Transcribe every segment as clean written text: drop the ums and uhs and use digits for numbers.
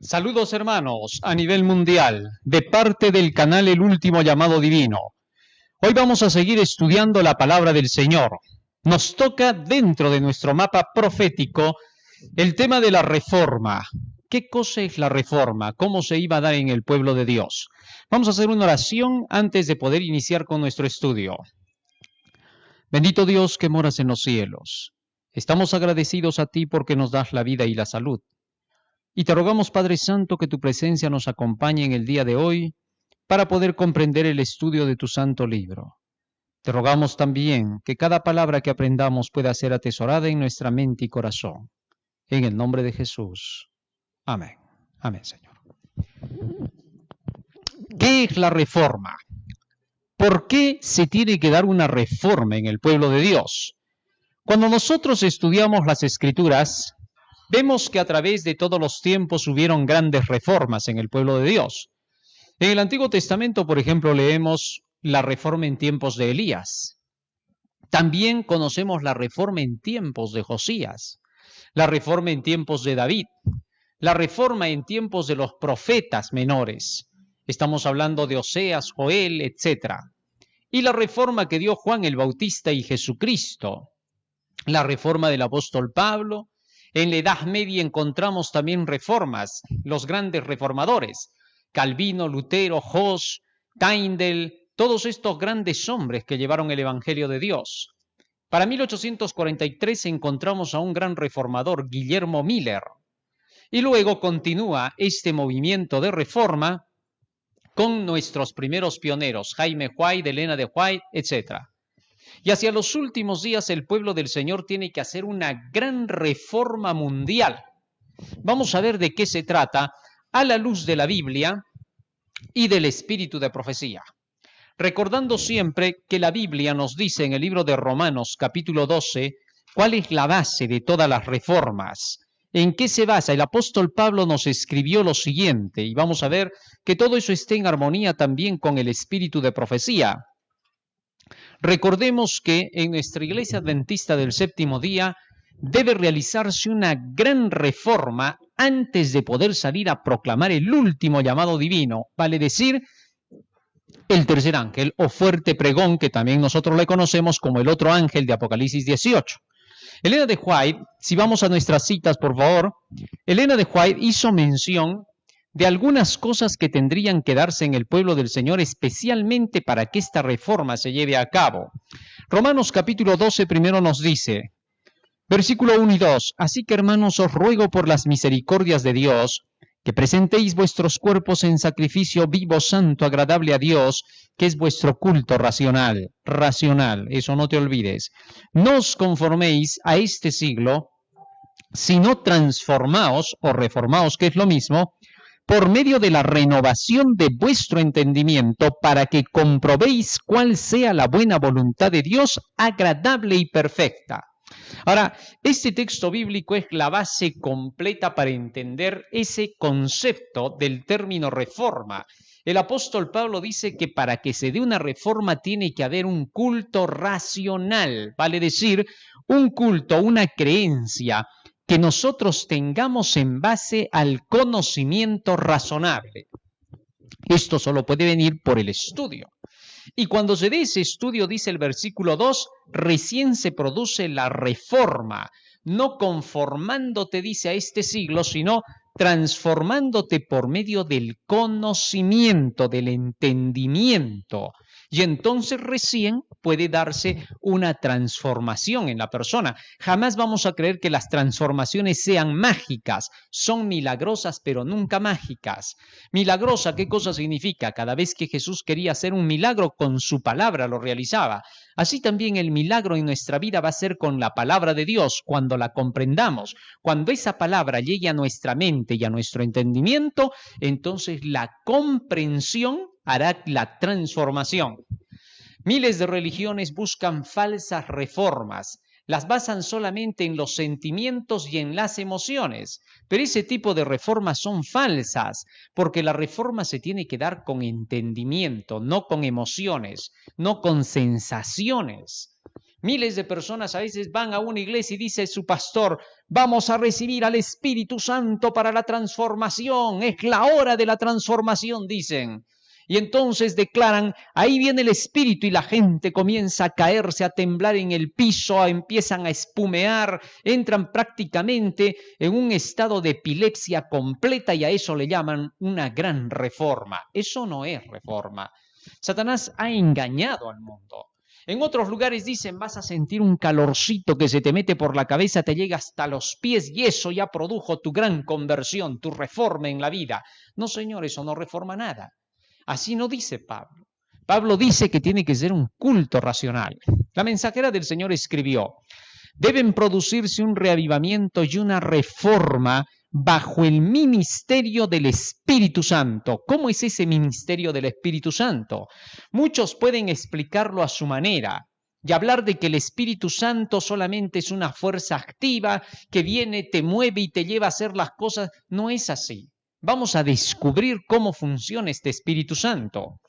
Saludos hermanos a nivel mundial, de parte del canal El Último Llamado Divino. Hoy vamos a seguir estudiando la palabra del Señor. Nos toca dentro de nuestro mapa profético el tema de la reforma. ¿Qué cosa es la reforma? ¿Cómo se iba a dar en el pueblo de Dios? Vamos a hacer una oración antes de poder iniciar con nuestro estudio. Bendito Dios que moras en los cielos. Estamos agradecidos a ti porque nos das la vida y la salud. Y te rogamos, Padre Santo, que tu presencia nos acompañe en el día de hoy para poder comprender el estudio de tu santo libro. Te rogamos también que cada palabra que aprendamos pueda ser atesorada en nuestra mente y corazón. En el nombre de Jesús. Amén. Amén, Señor. ¿Qué es la reforma? ¿Por qué se tiene que dar una reforma en el pueblo de Dios? Cuando nosotros estudiamos las Escrituras, vemos que a través de todos los tiempos hubieron grandes reformas en el pueblo de Dios. En el Antiguo Testamento, por ejemplo, leemos la reforma en tiempos de Elías. También conocemos la reforma en tiempos de Josías, la reforma en tiempos de David, la reforma en tiempos de los profetas menores. Estamos hablando de Oseas, Joel, etc. Y la reforma que dio Juan el Bautista y Jesucristo, la reforma del apóstol Pablo. En la Edad Media encontramos también reformas, los grandes reformadores, Calvino, Lutero, Hus, Tyndale, todos estos grandes hombres que llevaron el Evangelio de Dios. Para 1843 encontramos a un gran reformador, Guillermo Miller, y luego continúa este movimiento de reforma con nuestros primeros pioneros, Jaime White, Elena de White, etc. Y hacia los últimos días el pueblo del Señor tiene que hacer una gran reforma mundial. Vamos a ver de qué se trata a la luz de la Biblia y del espíritu de profecía. Recordando siempre que la Biblia nos dice en el libro de Romanos capítulo 12 cuál es la base de todas las reformas. ¿En qué se basa? El apóstol Pablo nos escribió lo siguiente y vamos a ver que todo eso esté en armonía también con el espíritu de profecía. Recordemos que en nuestra Iglesia Adventista del Séptimo Día debe realizarse una gran reforma antes de poder salir a proclamar el último llamado divino, vale decir, el tercer ángel o fuerte pregón, que también nosotros le conocemos como el otro ángel de Apocalipsis 18. Elena de White, si vamos a nuestras citas, por favor, Elena de White hizo mención de algunas cosas que tendrían que darse en el pueblo del Señor, especialmente para que esta reforma se lleve a cabo. Romanos capítulo 12 primero nos dice, versículo 1 y 2, así que hermanos os ruego por las misericordias de Dios, que presentéis vuestros cuerpos en sacrificio vivo, santo, agradable a Dios, que es vuestro culto racional, eso no te olvides. No os conforméis a este siglo, sino transformaos o reformaos, que es lo mismo, por medio de la renovación de vuestro entendimiento, para que comprobéis cuál sea la buena voluntad de Dios, agradable y perfecta. Ahora, este texto bíblico es la base completa para entender ese concepto del término reforma. El apóstol Pablo dice que para que se dé una reforma tiene que haber un culto racional, vale decir, un culto, una creencia que nosotros tengamos en base al conocimiento razonable. Esto solo puede venir por el estudio. Y cuando se dé ese estudio, dice el versículo 2, recién se produce la reforma, no conformándote, dice, a este siglo, sino transformándote por medio del conocimiento, del entendimiento. Y entonces recién puede darse una transformación en la persona. Jamás vamos a creer que las transformaciones sean mágicas. Son milagrosas, pero nunca mágicas. Milagrosa, ¿qué cosa significa? Cada vez que Jesús quería hacer un milagro, con su palabra lo realizaba. Así también el milagro en nuestra vida va a ser con la palabra de Dios, cuando la comprendamos. Cuando esa palabra llegue a nuestra mente y a nuestro entendimiento, entonces la comprensión hará la transformación. Miles de religiones buscan falsas reformas, las basan solamente en los sentimientos y en las emociones, pero ese tipo de reformas son falsas, porque la reforma se tiene que dar con entendimiento, no con emociones, no con sensaciones. Miles de personas a veces van a una iglesia y dice su pastor, vamos a recibir al Espíritu Santo para la transformación, es la hora de la transformación, dicen. Y entonces declaran, ahí viene el Espíritu y la gente comienza a caerse, a temblar en el piso, empiezan a espumear, entran prácticamente en un estado de epilepsia completa y a eso le llaman una gran reforma. Eso no es reforma. Satanás ha engañado al mundo. En otros lugares dicen, vas a sentir un calorcito que se te mete por la cabeza, te llega hasta los pies y eso ya produjo tu gran conversión, tu reforma en la vida. No, señor, eso no reforma nada. Así no dice Pablo. Pablo dice que tiene que ser un culto racional. La mensajera del Señor escribió, deben producirse un reavivamiento y una reforma bajo el ministerio del Espíritu Santo. ¿Cómo es ese ministerio del Espíritu Santo? Muchos pueden explicarlo a su manera y hablar de que el Espíritu Santo solamente es una fuerza activa que viene, te mueve y te lleva a hacer las cosas. No es así. Vamos a descubrir cómo funciona este Espíritu Santo.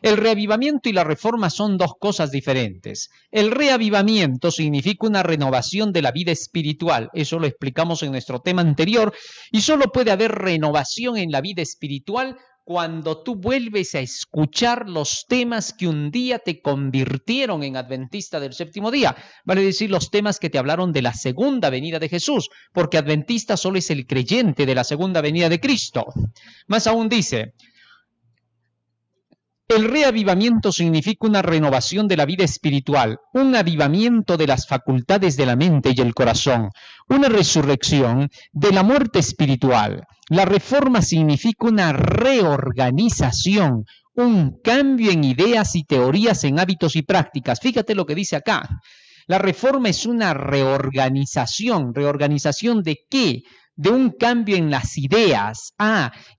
El reavivamiento y la reforma son dos cosas diferentes. El reavivamiento significa una renovación de la vida espiritual. Eso lo explicamos en nuestro tema anterior. Y solo puede haber renovación en la vida espiritual cuando tú vuelves a escuchar los temas que un día te convirtieron en adventista del séptimo día. Vale decir, los temas que te hablaron de la segunda venida de Jesús, porque adventista solo es el creyente de la segunda venida de Cristo. Más aún dice, el reavivamiento significa una renovación de la vida espiritual, un avivamiento de las facultades de la mente y el corazón, una resurrección de la muerte espiritual. La reforma significa una reorganización, un cambio en ideas y teorías, en hábitos y prácticas. Fíjate lo que dice acá. La reforma es una reorganización. ¿Reorganización de qué? De un cambio en las ideas.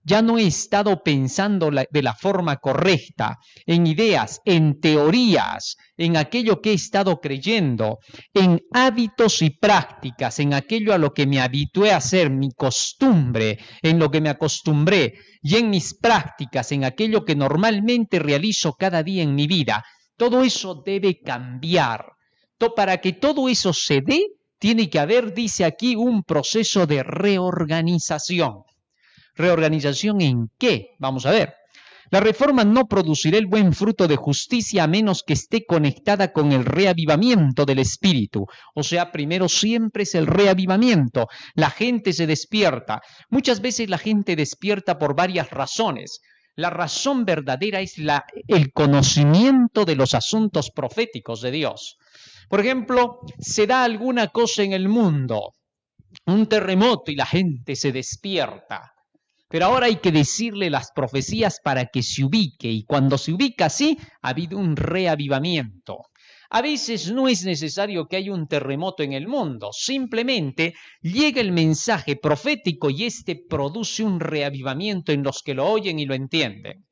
Ya no he estado pensando de la forma correcta, en ideas, en teorías, en aquello que he estado creyendo, en hábitos y prácticas, en aquello a lo que me habitué a hacer, mi costumbre, en lo que me acostumbré, y en mis prácticas, en aquello que normalmente realizo cada día en mi vida. Todo eso debe cambiar. Para que todo eso se dé, tiene que haber, dice aquí, un proceso de reorganización. ¿Reorganización en qué? Vamos a ver. La reforma no producirá el buen fruto de justicia a menos que esté conectada con el reavivamiento del espíritu. O sea, primero siempre es el reavivamiento. La gente se despierta. Muchas veces la gente despierta por varias razones. La razón verdadera es el conocimiento de los asuntos proféticos de Dios. Por ejemplo, se da alguna cosa en el mundo, un terremoto y la gente se despierta. Pero ahora hay que decirle las profecías para que se ubique, y cuando se ubica así, ha habido un reavivamiento. A veces no es necesario que haya un terremoto en el mundo, simplemente llega el mensaje profético y este produce un reavivamiento en los que lo oyen y lo entienden.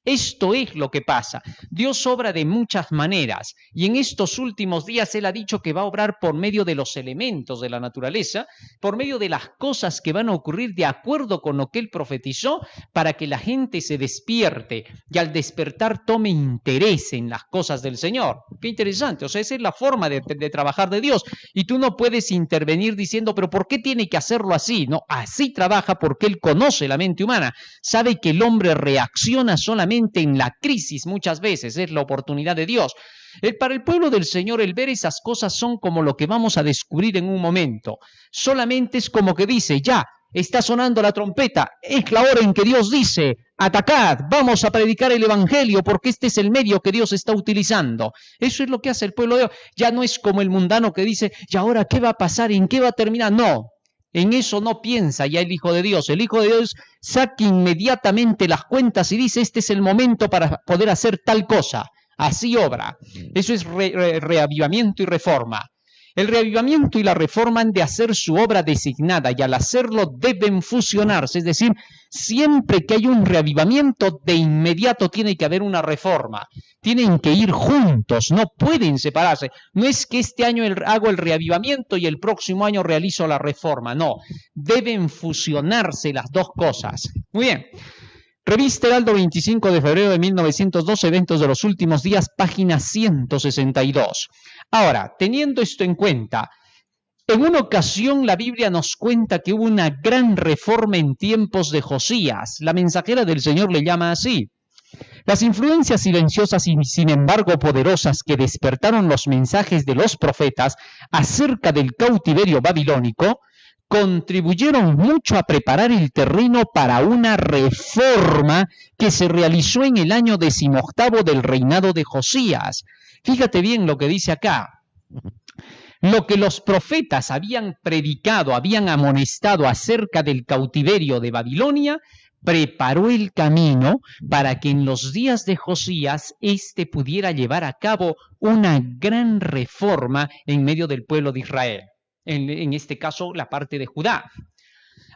Esto es lo que pasa. Dios obra de muchas maneras y en estos últimos días Él ha dicho que va a obrar por medio de los elementos de la naturaleza, por medio de las cosas que van a ocurrir de acuerdo con lo que Él profetizó, para que la gente se despierte y al despertar tome interés en las cosas del Señor. Qué interesante, o sea, esa es la forma de trabajar de Dios y tú no puedes intervenir diciendo, pero ¿por qué tiene que hacerlo así? No, así trabaja porque Él conoce la mente humana, sabe que el hombre reacciona solamente en la crisis. Muchas veces es la oportunidad de Dios. Para el pueblo del Señor, el ver esas cosas son como lo que vamos a descubrir en un momento. Solamente es como que dice, ya, está sonando la trompeta, es la hora en que Dios dice, atacad, vamos a predicar el evangelio porque este es el medio que Dios está utilizando. Eso es lo que hace el pueblo de Dios. Ya no es como el mundano que dice, ¿y ahora qué va a pasar? ¿En qué va a terminar? No. En eso no piensa ya el Hijo de Dios. El Hijo de Dios saca inmediatamente las cuentas y dice, este es el momento para poder hacer tal cosa. Así obra. Eso es reavivamiento y reforma. El reavivamiento y la reforma han de hacer su obra designada y al hacerlo deben fusionarse. Es decir, siempre que hay un reavivamiento, de inmediato tiene que haber una reforma. Tienen que ir juntos, no pueden separarse. No es que este año hago el reavivamiento y el próximo año realizo la reforma. No, deben fusionarse las dos cosas. Muy bien. Revista Heraldo, 25 de febrero de 1912, Eventos de los Últimos Días, página 162. Ahora, teniendo esto en cuenta, en una ocasión la Biblia nos cuenta que hubo una gran reforma en tiempos de Josías. La mensajera del Señor le llama así. Las influencias silenciosas y sin embargo poderosas que despertaron los mensajes de los profetas acerca del cautiverio babilónico contribuyeron mucho a preparar el terreno para una reforma que se realizó en el año 18 del reinado de Josías. Fíjate bien lo que dice acá. Lo que los profetas habían predicado, habían amonestado acerca del cautiverio de Babilonia, preparó el camino para que en los días de Josías éste pudiera llevar a cabo una gran reforma en medio del pueblo de Israel. En este caso, la parte de Judá.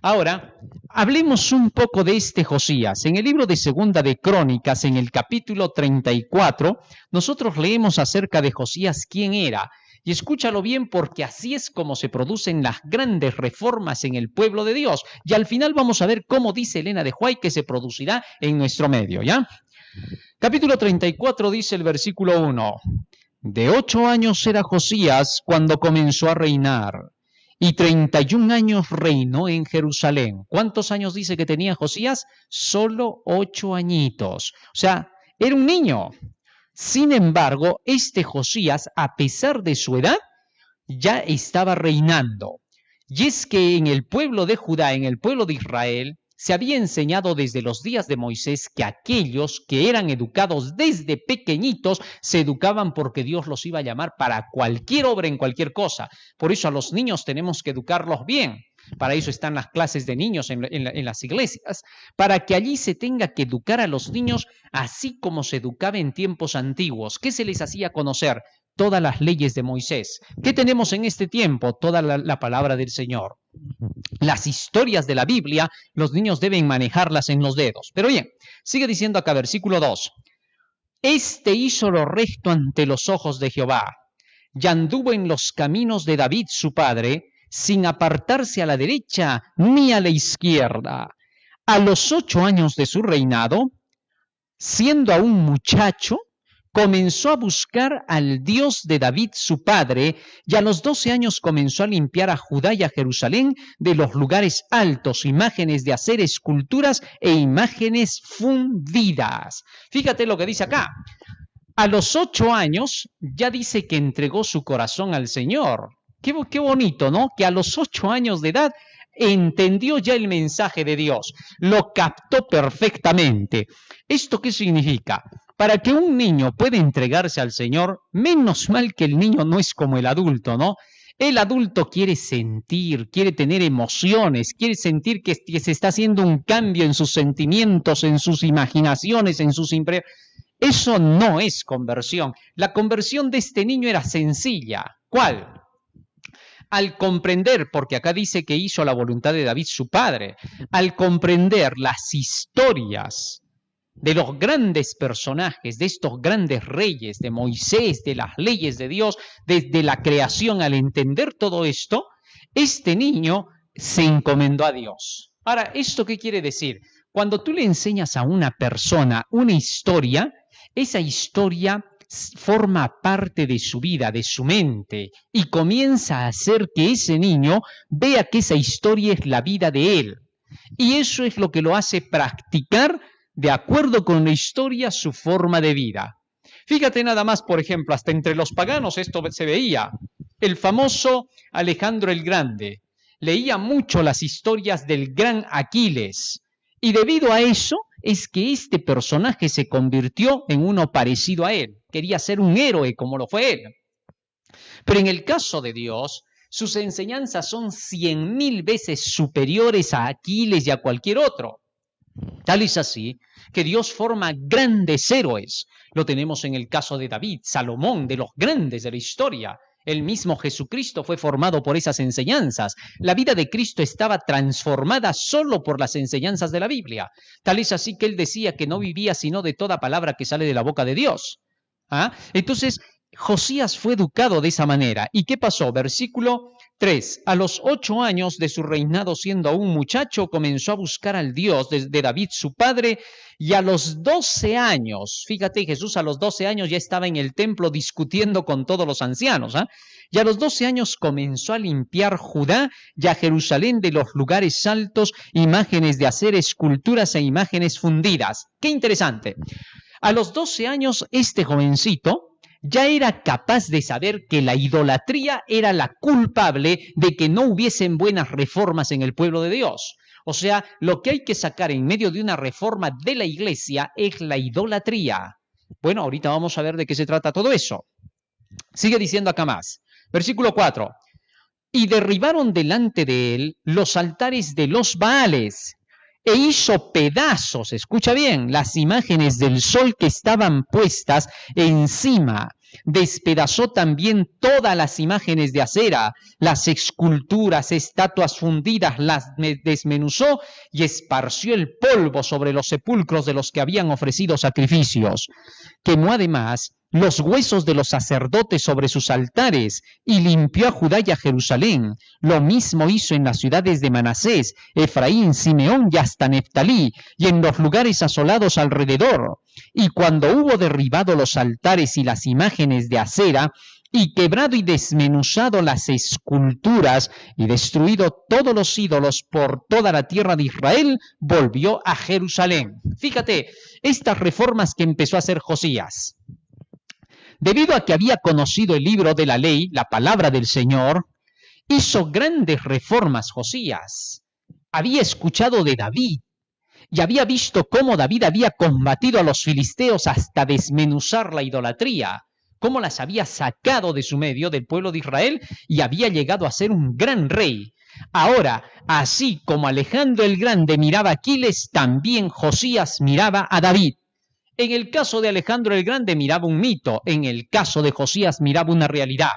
Ahora, hablemos un poco de este Josías. En el libro de Segunda de Crónicas, en el capítulo 34, nosotros leemos acerca de Josías quién era. Y escúchalo bien porque así es como se producen las grandes reformas en el pueblo de Dios. Y al final vamos a ver cómo dice Elena de White que se producirá en nuestro medio, ¿ya? Capítulo 34 dice el versículo 1. De 8 años era Josías cuando comenzó a reinar, y 31 años reinó en Jerusalén. ¿Cuántos años dice que tenía Josías? Solo 8 añitos. O sea, era un niño. Sin embargo, este Josías, a pesar de su edad, ya estaba reinando. Y es que en el pueblo de Judá, en el pueblo de Israel, se había enseñado desde los días de Moisés que aquellos que eran educados desde pequeñitos se educaban porque Dios los iba a llamar para cualquier obra en cualquier cosa. Por eso a los niños tenemos que educarlos bien. Para eso están las clases de niños en las iglesias, para que allí se tenga que educar a los niños así como se educaba en tiempos antiguos. ¿Qué se les hacía conocer? Todas las leyes de Moisés. ¿Qué tenemos en este tiempo? Toda la palabra del Señor. Las historias de la Biblia, los niños deben manejarlas en los dedos. Pero bien, sigue diciendo acá, versículo 2. Este hizo lo recto ante los ojos de Jehová, y anduvo en los caminos de David su padre, sin apartarse a la derecha ni a la izquierda. A los 8 años de su reinado, siendo aún muchacho, comenzó a buscar al Dios de David su padre, y a los 12 años comenzó a limpiar a Judá y a Jerusalén de los lugares altos, imágenes de hacer esculturas e imágenes fundidas. Fíjate lo que dice acá. A los 8 años ya dice que entregó su corazón al Señor. Qué bonito, ¿no? Que a los 8 años de edad entendió ya el mensaje de Dios, lo captó perfectamente. ¿Esto qué significa? Para que un niño pueda entregarse al Señor, menos mal que el niño no es como el adulto, ¿no? El adulto quiere sentir, quiere tener emociones, quiere sentir que se está haciendo un cambio en sus sentimientos, en sus imaginaciones, en sus impresiones. Eso no es conversión. La conversión de este niño era sencilla. ¿Cuál? Al comprender, porque acá dice que hizo la voluntad de David su padre, al comprender las historias de los grandes personajes, de estos grandes reyes, de Moisés, de las leyes de Dios, desde la creación, al entender todo esto, este niño se encomendó a Dios. Ahora, ¿esto qué quiere decir? Cuando tú le enseñas a una persona una historia, esa historia forma parte de su vida, de su mente, y comienza a hacer que ese niño vea que esa historia es la vida de él. Y eso es lo que lo hace practicar, de acuerdo con la historia, su forma de vida. Fíjate nada más, por ejemplo, hasta entre los paganos esto se veía. El famoso Alejandro el Grande leía mucho las historias del gran Aquiles, y debido a eso es que este personaje se convirtió en uno parecido a él. Quería ser un héroe como lo fue él. Pero en el caso de Dios, sus enseñanzas son 100,000 veces superiores a Aquiles y a cualquier otro. Tal es así que Dios forma grandes héroes. Lo tenemos en el caso de David, Salomón, de los grandes de la historia. El mismo Jesucristo fue formado por esas enseñanzas. La vida de Cristo estaba transformada solo por las enseñanzas de la Biblia. Tal es así que él decía que no vivía sino de toda palabra que sale de la boca de Dios. Entonces, Josías fue educado de esa manera. ¿Y qué pasó? Versículo 3. A los 8 años de su reinado, siendo aún muchacho, comenzó a buscar al Dios de David su padre, y a los 12 años, fíjate, Jesús a los 12 años ya estaba en el templo discutiendo con todos los ancianos, y a los 12 años comenzó a limpiar Judá y a Jerusalén de los lugares altos, imágenes de acera, esculturas e imágenes fundidas. ¡Qué interesante! A los 12 años, este jovencito ya era capaz de saber que la idolatría era la culpable de que no hubiesen buenas reformas en el pueblo de Dios. O sea, lo que hay que sacar en medio de una reforma de la iglesia es la idolatría. Bueno, ahorita vamos a ver de qué se trata todo eso. Sigue diciendo acá más. Versículo 4. Y derribaron delante de él los altares de los Baales, e hizo pedazos, escucha bien, las imágenes del sol que estaban puestas encima. Despedazó también todas las imágenes de acera, las esculturas, estatuas fundidas, las desmenuzó y esparció el polvo sobre los sepulcros de los que habían ofrecido sacrificios. Quemó además los huesos de los sacerdotes sobre sus altares, y limpió a Judá y a Jerusalén. Lo mismo hizo en las ciudades de Manasés, Efraín, Simeón y hasta Neftalí, y en los lugares asolados alrededor. Y cuando hubo derribado los altares y las imágenes de acera, y quebrado y desmenuzado las esculturas, y destruido todos los ídolos por toda la tierra de Israel, volvió a Jerusalén. Fíjate, estas reformas que empezó a hacer Josías. Debido a que había conocido el libro de la ley, la palabra del Señor, hizo grandes reformas Josías. Había escuchado de David y había visto cómo David había combatido a los filisteos hasta desmenuzar la idolatría, cómo las había sacado de su medio, del pueblo de Israel, y había llegado a ser un gran rey. Ahora, así como Alejandro el Grande miraba a Aquiles, también Josías miraba a David. En el caso de Alejandro el Grande miraba un mito, en el caso de Josías miraba una realidad.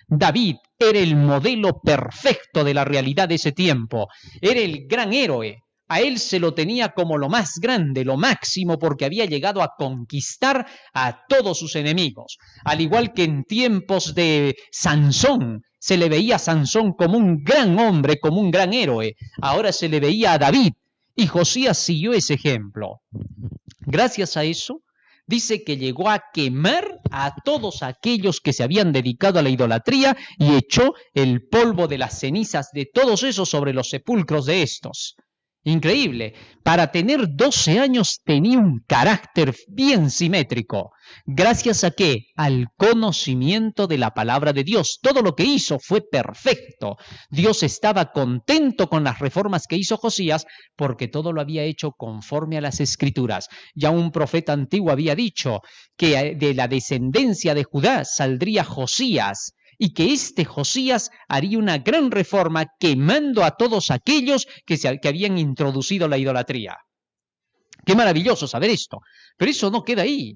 David era el modelo perfecto de la realidad de ese tiempo, era el gran héroe. A él se lo tenía como lo más grande, lo máximo, porque había llegado a conquistar a todos sus enemigos. Al igual que en tiempos de Sansón, se le veía a Sansón como un gran hombre, como un gran héroe. Ahora se le veía a David, y Josías siguió ese ejemplo. Gracias a eso, dice que llegó a quemar a todos aquellos que se habían dedicado a la idolatría y echó el polvo de las cenizas de todos esos sobre los sepulcros de estos. Increíble, para tener 12 años tenía un carácter bien simétrico. ¿Gracias a qué? Al conocimiento de la palabra de Dios. Todo lo que hizo fue perfecto. Dios estaba contento con las reformas que hizo Josías porque todo lo había hecho conforme a las Escrituras. Ya un profeta antiguo había dicho que de la descendencia de Judá saldría Josías, y que este Josías haría una gran reforma quemando a todos aquellos que habían introducido la idolatría. Qué maravilloso saber esto, pero eso no queda ahí.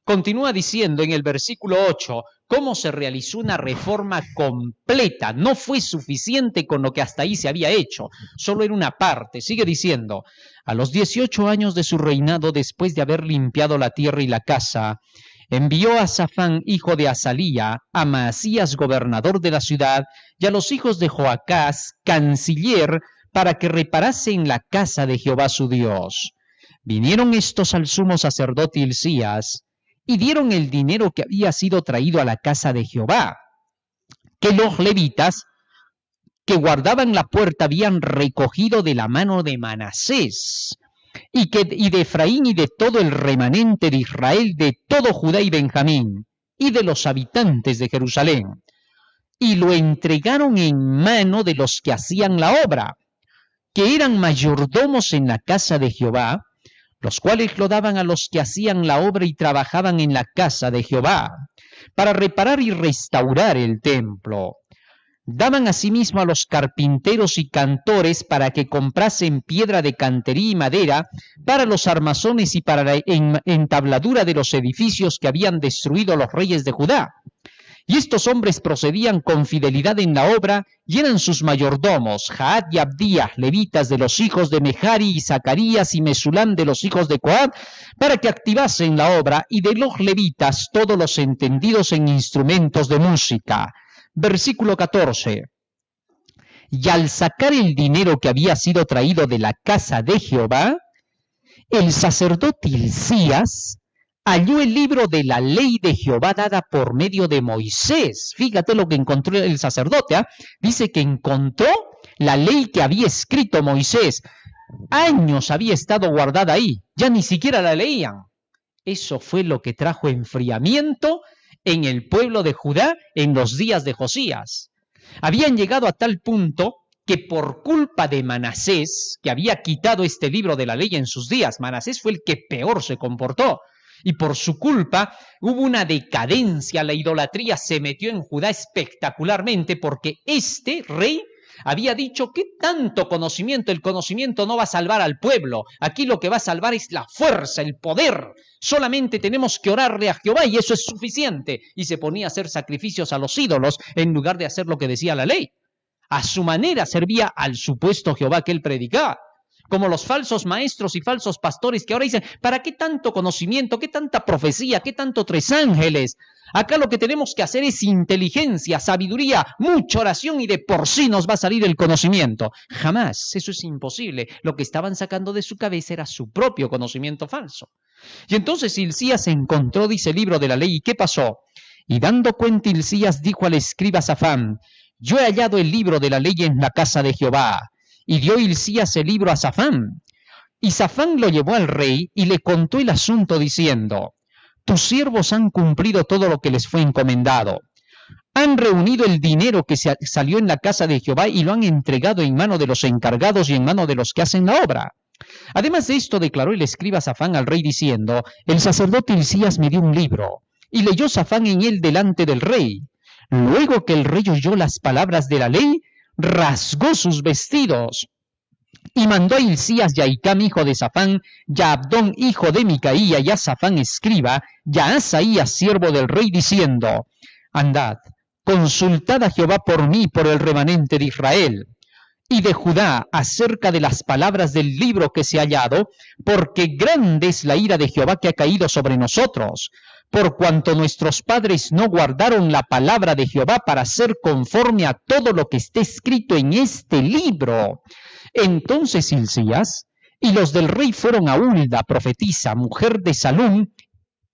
Continúa diciendo en el versículo 8 cómo se realizó una reforma completa. No fue suficiente con lo que hasta ahí se había hecho, solo era una parte. Sigue diciendo, a los 18 años de su reinado, después de haber limpiado la tierra y la casa, envió a Safán, hijo de Azalía, a Maasías, gobernador de la ciudad, y a los hijos de Joacás, canciller, para que reparasen la casa de Jehová su Dios. Vinieron estos al sumo sacerdote Hilcías, y dieron el dinero que había sido traído a la casa de Jehová, que los levitas que guardaban la puerta habían recogido de la mano de Manasés, y de Efraín y de todo el remanente de Israel, de todo Judá y Benjamín, y de los habitantes de Jerusalén, y lo entregaron en mano de los que hacían la obra, que eran mayordomos en la casa de Jehová, los cuales lo daban a los que hacían la obra y trabajaban en la casa de Jehová, para reparar y restaurar el templo. Daban asimismo a los carpinteros y cantores para que comprasen piedra de cantería y madera para los armazones y para la entabladura de los edificios que habían destruido los reyes de Judá. Y estos hombres procedían con fidelidad en la obra y eran sus mayordomos, Jaat y Abdías, levitas de los hijos de Mejari, y Zacarías y Mesulán de los hijos de Coat, para que activasen la obra, y de los levitas todos los entendidos en instrumentos de música. Versículo 14. Y al sacar el dinero que había sido traído de la casa de Jehová, el sacerdote Hilcías halló el libro de la ley de Jehová dada por medio de Moisés. Fíjate lo que encontró el sacerdote. Dice que encontró la ley que había escrito Moisés. Años había estado guardada ahí, ya ni siquiera la leían. Eso fue lo que trajo enfriamiento en el pueblo de Judá en los días de Josías. Habían llegado a tal punto que por culpa de Manasés, que había quitado este libro de la ley en sus días, Manasés fue el que peor se comportó, y por su culpa hubo una decadencia, la idolatría se metió en Judá espectacularmente, porque este rey había dicho que tanto conocimiento, el conocimiento no va a salvar al pueblo, aquí lo que va a salvar es la fuerza, el poder, solamente tenemos que orarle a Jehová y eso es suficiente, y se ponía a hacer sacrificios a los ídolos en lugar de hacer lo que decía la ley. A su manera servía al supuesto Jehová que él predicaba, como los falsos maestros y falsos pastores que ahora dicen, ¿para qué tanto conocimiento, qué tanta profecía, qué tanto tres ángeles? Acá lo que tenemos que hacer es inteligencia, sabiduría, mucha oración y de por sí nos va a salir el conocimiento. Jamás, eso es imposible. Lo que estaban sacando de su cabeza era su propio conocimiento falso. Y entonces Hilcías encontró, dice el libro de la ley, ¿y qué pasó? Y dando cuenta Hilcías dijo al escriba Safán, yo he hallado el libro de la ley en la casa de Jehová. Y dio Hilcías el libro a Safán. Y Safán lo llevó al rey y le contó el asunto diciendo, tus siervos han cumplido todo lo que les fue encomendado. Han reunido el dinero que salió en la casa de Jehová y lo han entregado en mano de los encargados y en mano de los que hacen la obra. Además de esto, declaró el escriba Safán al rey diciendo, el sacerdote Hilcías me dio un libro, y leyó Safán en él delante del rey. Luego que el rey oyó las palabras de la ley, rasgó sus vestidos y mandó a Hilcías y a Hicam, hijo de Safán, y a Abdón, hijo de Micaía, y a Safán, escriba, y a Asaías, siervo del rey, diciendo, andad, consultad a Jehová por mí, por el remanente de Israel y de Judá, acerca de las palabras del libro que se ha hallado, porque grande es la ira de Jehová que ha caído sobre nosotros, por cuanto nuestros padres no guardaron la palabra de Jehová para ser conforme a todo lo que está escrito en este libro. Entonces Hilcías y los del rey fueron a Hulda, profetisa, mujer de Salum,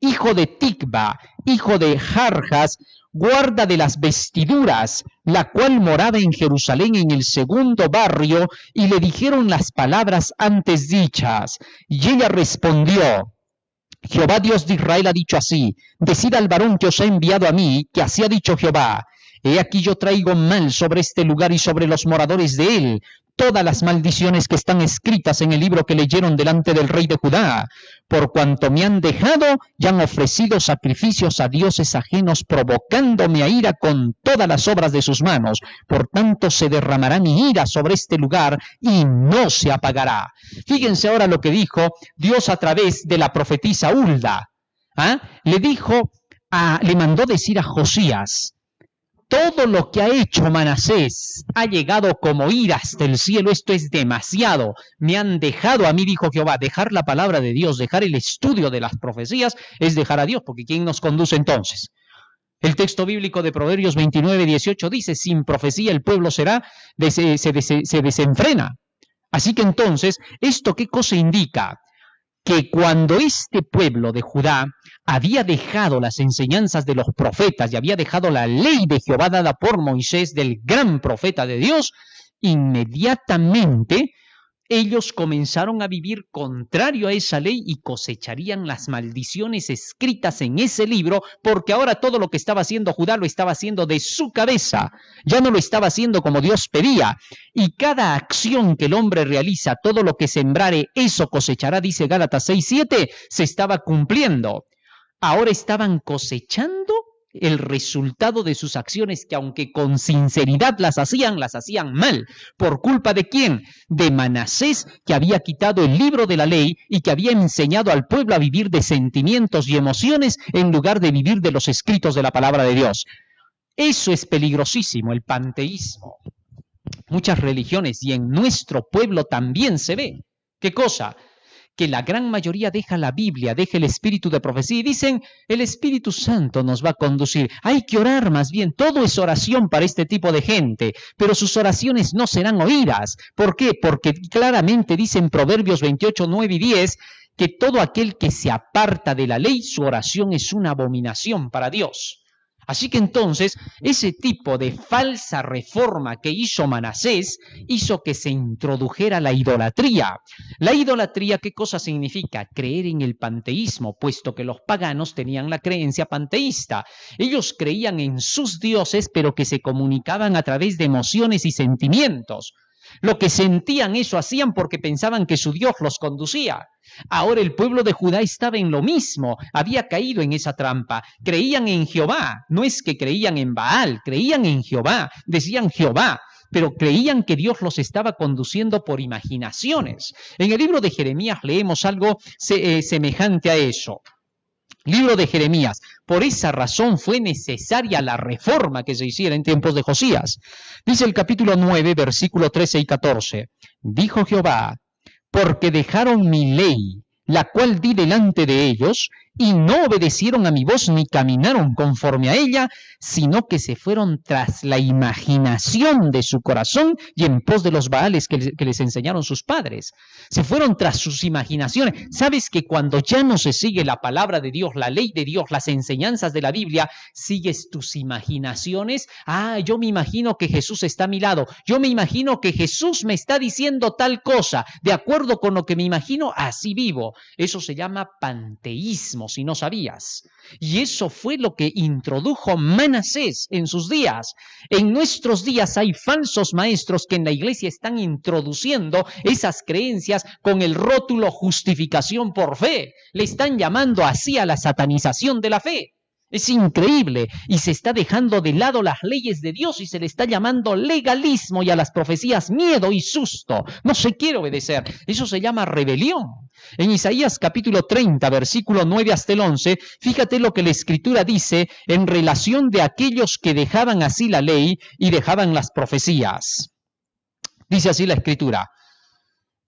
hijo de Ticba, hijo de Jarjas, guarda de las vestiduras, la cual moraba en Jerusalén en el segundo barrio, y le dijeron las palabras antes dichas. Y ella respondió, Jehová Dios de Israel ha dicho así, decid al varón que os ha enviado a mí, que así ha dicho Jehová, he aquí yo traigo mal sobre este lugar y sobre los moradores de él, todas las maldiciones que están escritas en el libro que leyeron delante del rey de Judá, por cuanto me han dejado y han ofrecido sacrificios a dioses ajenos, provocándome a ira con todas las obras de sus manos. Por tanto se derramará mi ira sobre este lugar y no se apagará. Fíjense ahora lo que dijo Dios a través de la profetisa Hulda. Le mandó decir a Josías, todo lo que ha hecho Manasés ha llegado como iras del cielo, esto es demasiado. Me han dejado a mí, dijo Jehová. Dejar la palabra de Dios, dejar el estudio de las profecías, es dejar a Dios, porque ¿quién nos conduce entonces? El texto bíblico de Proverbios 29:18 dice, sin profecía el pueblo se desenfrena. Así que entonces, ¿esto qué cosa indica? Que cuando este pueblo de Judá había dejado las enseñanzas de los profetas y había dejado la ley de Jehová dada por Moisés, del gran profeta de Dios, inmediatamente ellos comenzaron a vivir contrario a esa ley y cosecharían las maldiciones escritas en ese libro, porque ahora todo lo que estaba haciendo Judá lo estaba haciendo de su cabeza, ya no lo estaba haciendo como Dios pedía, y cada acción que el hombre realiza, todo lo que sembrare, eso cosechará, dice Gálatas 6:7, se estaba cumpliendo. Ahora estaban cosechando el resultado de sus acciones, que aunque con sinceridad las hacían mal. ¿Por culpa de quién? De Manasés, que había quitado el libro de la ley y que había enseñado al pueblo a vivir de sentimientos y emociones en lugar de vivir de los escritos de la palabra de Dios. Eso es peligrosísimo, el panteísmo. Muchas religiones y en nuestro pueblo también se ve. ¿Qué cosa? que la gran mayoría deja la Biblia, deja el espíritu de profecía y dicen, el Espíritu Santo nos va a conducir. Hay que orar más bien, todo es oración para este tipo de gente, pero sus oraciones no serán oídas. ¿Por qué? Porque claramente dicen Proverbios 28, 9 y 10, que todo aquel que se aparta de la ley, su oración es una abominación para Dios. Así que entonces, ese tipo de falsa reforma que hizo Manasés hizo que se introdujera la idolatría. La idolatría, ¿qué cosa significa? Creer en el panteísmo, puesto que los paganos tenían la creencia panteísta. Ellos creían en sus dioses, pero que se comunicaban a través de emociones y sentimientos. Lo que sentían, eso hacían porque pensaban que su Dios los conducía. Ahora el pueblo de Judá estaba en lo mismo, había caído en esa trampa. Creían en Jehová, no es que creían en Baal, creían en Jehová, decían Jehová, pero creían que Dios los estaba conduciendo por imaginaciones. En el libro de Jeremías leemos algo semejante a eso. Libro de Jeremías. Por esa razón fue necesaria la reforma que se hiciera en tiempos de Josías. Dice el capítulo 9, versículo 13 y 14. Dijo Jehová, porque dejaron mi ley, la cual di delante de ellos, y no obedecieron a mi voz ni caminaron conforme a ella, sino que se fueron tras la imaginación de su corazón y en pos de los baales que les enseñaron sus padres. Se fueron tras sus imaginaciones. ¿Sabes que cuando ya no se sigue la palabra de Dios, la ley de Dios, las enseñanzas de la Biblia, sigues tus imaginaciones? Yo me imagino que Jesús está a mi lado. Yo me imagino que Jesús me está diciendo tal cosa. De acuerdo con lo que me imagino, así vivo. Eso se llama panteísmo, si no sabías. Y eso fue lo que introdujo Manasés en sus días. En nuestros días hay falsos maestros que en la iglesia están introduciendo esas creencias con el rótulo justificación por fe. Le están llamando así a la satanización de la fe. Es increíble y se está dejando de lado las leyes de Dios y se le está llamando legalismo y a las profecías miedo y susto. No se quiere obedecer. Eso se llama rebelión. En Isaías capítulo 30, versículo 9 hasta el 11, fíjate lo que la Escritura dice en relación de aquellos que dejaban así la ley y dejaban las profecías. Dice así la Escritura,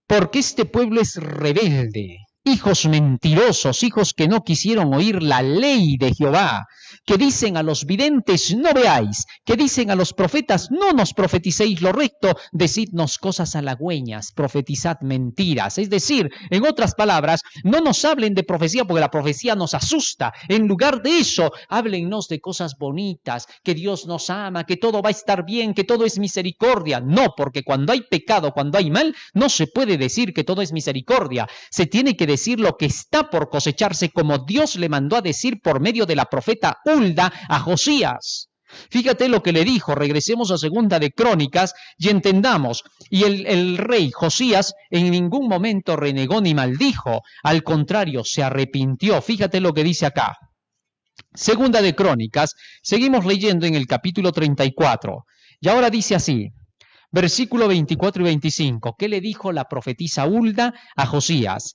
porque este pueblo es rebelde, hijos mentirosos, hijos que no quisieron oír la ley de Jehová, que dicen a los videntes, no veáis, que dicen a los profetas, no nos profeticéis lo recto, decidnos cosas halagüeñas, profetizad mentiras. Es decir, en otras palabras, no nos hablen de profecía porque la profecía nos asusta. En lugar de eso, háblennos de cosas bonitas, que Dios nos ama, que todo va a estar bien, que todo es misericordia. No, porque cuando hay pecado, cuando hay mal, no se puede decir que todo es misericordia. Se tiene que decir lo que está por cosecharse, como Dios le mandó a decir por medio de la profeta Hulda a Josías. Fíjate lo que le dijo, regresemos a Segunda de Crónicas y entendamos. Y el rey Josías en ningún momento renegó ni maldijo, al contrario, se arrepintió. Fíjate lo que dice acá. Segunda de Crónicas, seguimos leyendo en el capítulo 34. Y ahora dice así, versículo 24 y 25. ¿Qué le dijo la profetisa Hulda a Josías?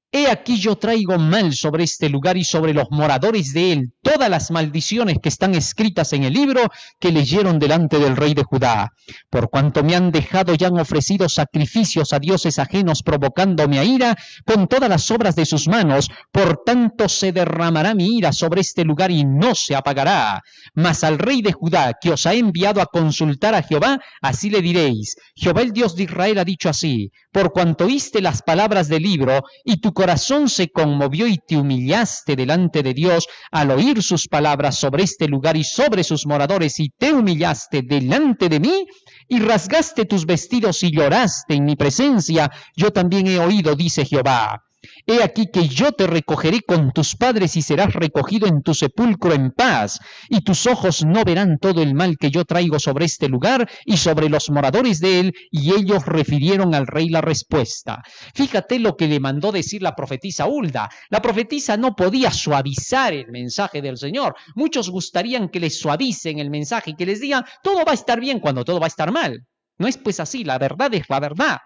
He aquí yo traigo mal sobre este lugar y sobre los moradores de él todas las maldiciones que están escritas en el libro que leyeron delante del rey de Judá. Por cuanto me han dejado y han ofrecido sacrificios a dioses ajenos provocándome a ira con todas las obras de sus manos, por tanto se derramará mi ira sobre este lugar y no se apagará. Mas al rey de Judá que os ha enviado a consultar a Jehová, así le diréis, Jehová el Dios de Israel ha dicho así, por cuanto oíste las palabras del libro y tu corazón se conmovió y te humillaste delante de Dios al oír sus palabras sobre este lugar y sobre sus moradores y te humillaste delante de mí y rasgaste tus vestidos y lloraste en mi presencia, yo también he oído, dice Jehová. He aquí que yo te recogeré con tus padres y serás recogido en tu sepulcro en paz, y tus ojos no verán todo el mal que yo traigo sobre este lugar y sobre los moradores de él. Y ellos refirieron al rey la respuesta. Fíjate lo que le mandó decir la profetisa Hulda. La profetisa no podía suavizar el mensaje del Señor. Muchos gustarían que les suavicen el mensaje y que les digan, todo va a estar bien cuando todo va a estar mal. No es pues así, la verdad es la verdad.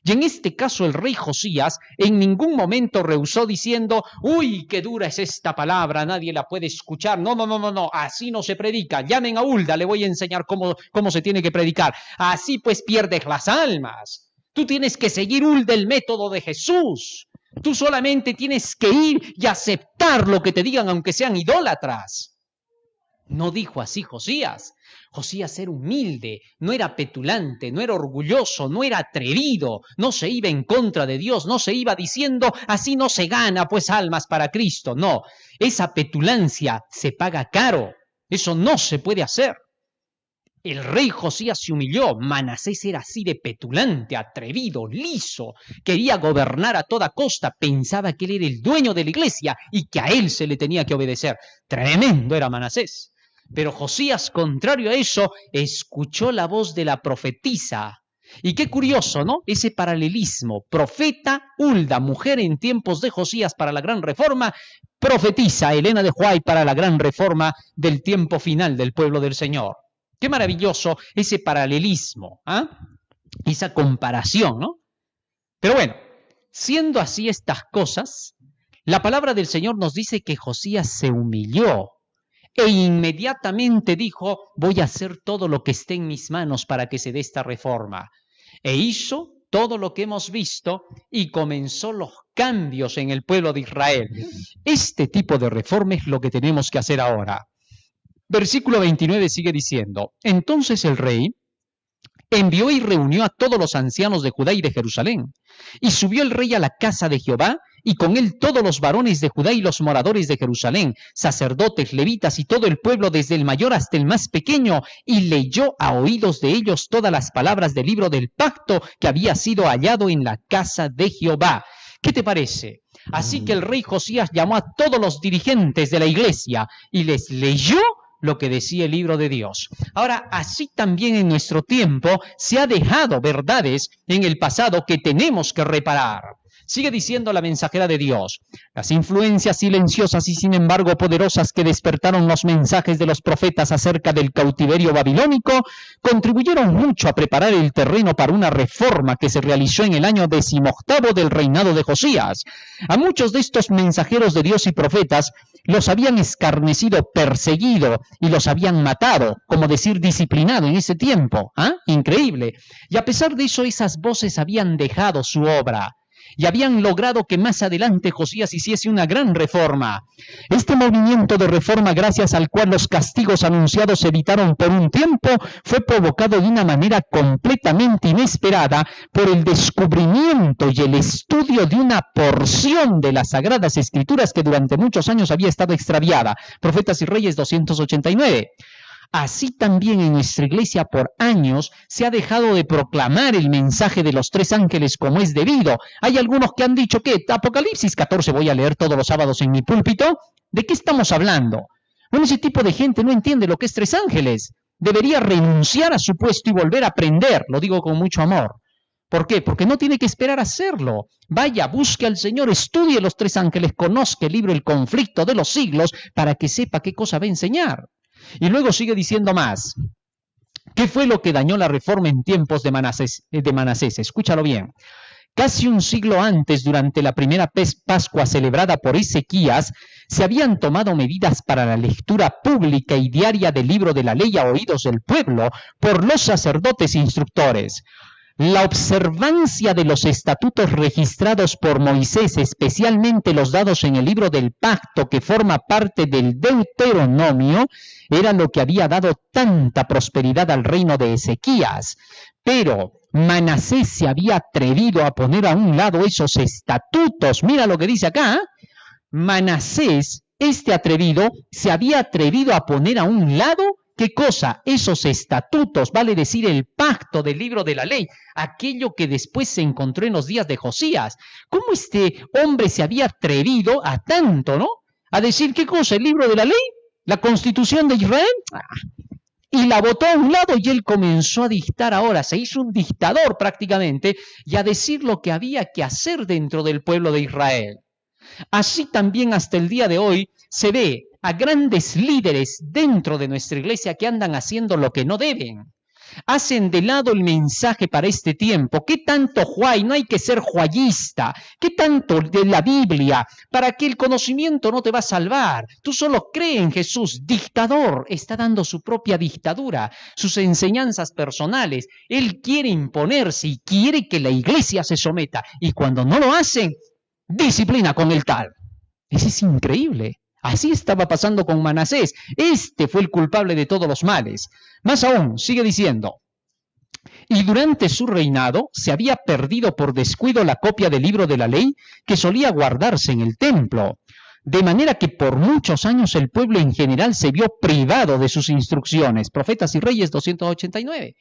Y en este caso el rey Josías en ningún momento rehusó diciendo, uy, qué dura es esta palabra, nadie la puede escuchar. No, así no se predica. Llamen a Hulda, le voy a enseñar cómo se tiene que predicar. Así pues pierdes las almas. Tú tienes que seguir Hulda el método de Jesús. Tú solamente tienes que ir y aceptar lo que te digan, aunque sean idólatras. No dijo así Josías. Josías era humilde, no era petulante, no era orgulloso, no era atrevido, no se iba en contra de Dios, no se iba diciendo así no se gana pues almas para Cristo. No, esa petulancia se paga caro, eso no se puede hacer. El rey Josías se humilló. Manasés era así de petulante, atrevido, liso, quería gobernar a toda costa, pensaba que él era el dueño de la iglesia y que a él se le tenía que obedecer. Tremendo era Manasés. Pero Josías, contrario a eso, escuchó la voz de la profetisa. Y qué curioso, ¿no? Ese paralelismo. Profeta, Hulda, mujer en tiempos de Josías para la gran reforma, profetiza Helena de Huay para la gran reforma del tiempo final del pueblo del Señor. Qué maravilloso ese paralelismo, ¿eh? Esa comparación, ¿no? Pero bueno, siendo así estas cosas, la palabra del Señor nos dice que Josías se humilló e inmediatamente dijo, voy a hacer todo lo que esté en mis manos para que se dé esta reforma. E hizo todo lo que hemos visto y comenzó los cambios en el pueblo de Israel. Este tipo de reforma es lo que tenemos que hacer ahora. Versículo 29 sigue diciendo, entonces el rey envió y reunió a todos los ancianos de Judá y de Jerusalén. Y subió el rey a la casa de Jehová, y con él todos los varones de Judá y los moradores de Jerusalén, sacerdotes, levitas y todo el pueblo, desde el mayor hasta el más pequeño, y leyó a oídos de ellos todas las palabras del libro del pacto que había sido hallado en la casa de Jehová. ¿Qué te parece? Así que el rey Josías llamó a todos los dirigentes de la iglesia y les leyó lo que decía el libro de Dios. Ahora, así también en nuestro tiempo se ha dejado verdades en el pasado que tenemos que reparar. Sigue diciendo la mensajera de Dios, las influencias silenciosas y sin embargo poderosas que despertaron los mensajes de los profetas acerca del cautiverio babilónico contribuyeron mucho a preparar el terreno para una reforma que se realizó en el año 18 del reinado de Josías. A muchos de estos mensajeros de Dios y profetas los habían escarnecido, perseguido y los habían matado, como decir disciplinado en ese tiempo. ¿Ah? Increíble. Y a pesar de eso, esas voces habían dejado su obra y habían logrado que más adelante Josías hiciese una gran reforma. Este movimiento de reforma, gracias al cual los castigos anunciados se evitaron por un tiempo, fue provocado de una manera completamente inesperada por el descubrimiento y el estudio de una porción de las Sagradas Escrituras que durante muchos años había estado extraviada. Profetas y Reyes 289. Así también en nuestra iglesia por años se ha dejado de proclamar el mensaje de los tres ángeles como es debido. Hay algunos que han dicho que Apocalipsis 14 voy a leer todos los sábados en mi púlpito. ¿De qué estamos hablando? Bueno, ese tipo de gente no entiende lo que es tres ángeles. Debería renunciar a su puesto y volver a aprender. Lo digo con mucho amor. ¿Por qué? Porque no tiene que esperar a hacerlo. Vaya, busque al Señor, estudie los tres ángeles, conozca el libro El conflicto de los siglos para que sepa qué cosa va a enseñar. Y luego sigue diciendo más. ¿Qué fue lo que dañó la reforma en tiempos de Manasés? Escúchalo bien. Casi un siglo antes, durante la primera Pascua celebrada por Ezequías, se habían tomado medidas para la lectura pública y diaria del libro de la ley a oídos del pueblo por los sacerdotes instructores. La observancia de los estatutos registrados por Moisés, especialmente los dados en el libro del pacto que forma parte del Deuteronomio, era lo que había dado tanta prosperidad al reino de Ezequías. Pero Manasés se había atrevido a poner a un lado esos estatutos. Mira lo que dice acá. Manasés, este atrevido, se había atrevido a poner a un lado ¿qué cosa? Esos estatutos, vale decir el pacto del libro de la ley, aquello que después se encontró en los días de Josías. ¿Cómo este hombre se había atrevido a tanto, no? A decir, ¿qué cosa? ¿El libro de la ley? ¿La constitución de Israel? Y la botó a un lado y él comenzó a dictar ahora, se hizo un dictador prácticamente, y a decir lo que había que hacer dentro del pueblo de Israel. Así también hasta el día de hoy se ve a grandes líderes dentro de nuestra iglesia que andan haciendo lo que no deben. Hacen de lado el mensaje para este tiempo. ¿Qué tanto Huay? No hay que ser huayista. ¿Qué tanto de la Biblia? Para que el conocimiento no te va a salvar. Tú solo crees en Jesús. Dictador. Está dando su propia dictadura, sus enseñanzas personales. Él quiere imponerse y quiere que la iglesia se someta. Y cuando no lo hacen, disciplina con el tal. Eso es increíble. Así estaba pasando con Manasés. Este fue el culpable de todos los males. Más aún, sigue diciendo, y durante su reinado se había perdido por descuido la copia del libro de la ley que solía guardarse en el templo. De manera que por muchos años el pueblo en general se vio privado de sus instrucciones. Profetas y Reyes 289.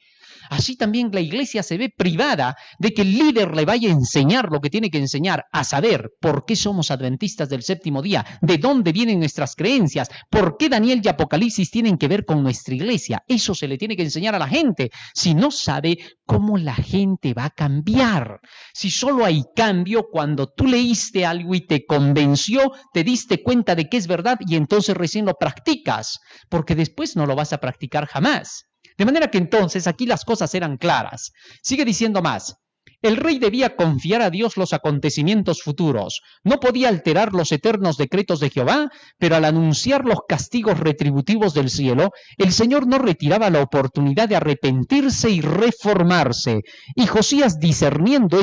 Así también la iglesia se ve privada de que el líder le vaya a enseñar lo que tiene que enseñar, a saber por qué somos adventistas del séptimo día, de dónde vienen nuestras creencias, por qué Daniel y Apocalipsis tienen que ver con nuestra iglesia. Eso se le tiene que enseñar a la gente. Si no sabe, ¿cómo la gente va a cambiar? Si solo hay cambio cuando tú leíste algo y te convenció, te diste cuenta de que es verdad y entonces recién lo practicas, porque después no lo vas a practicar jamás. De manera que entonces aquí las cosas eran claras. Sigue diciendo más. El rey debía confiar a Dios los acontecimientos futuros. No podía alterar los eternos decretos de Jehová, pero al anunciar los castigos retributivos del cielo, el Señor no retiraba la oportunidad de arrepentirse y reformarse. Y Josías, discerniendo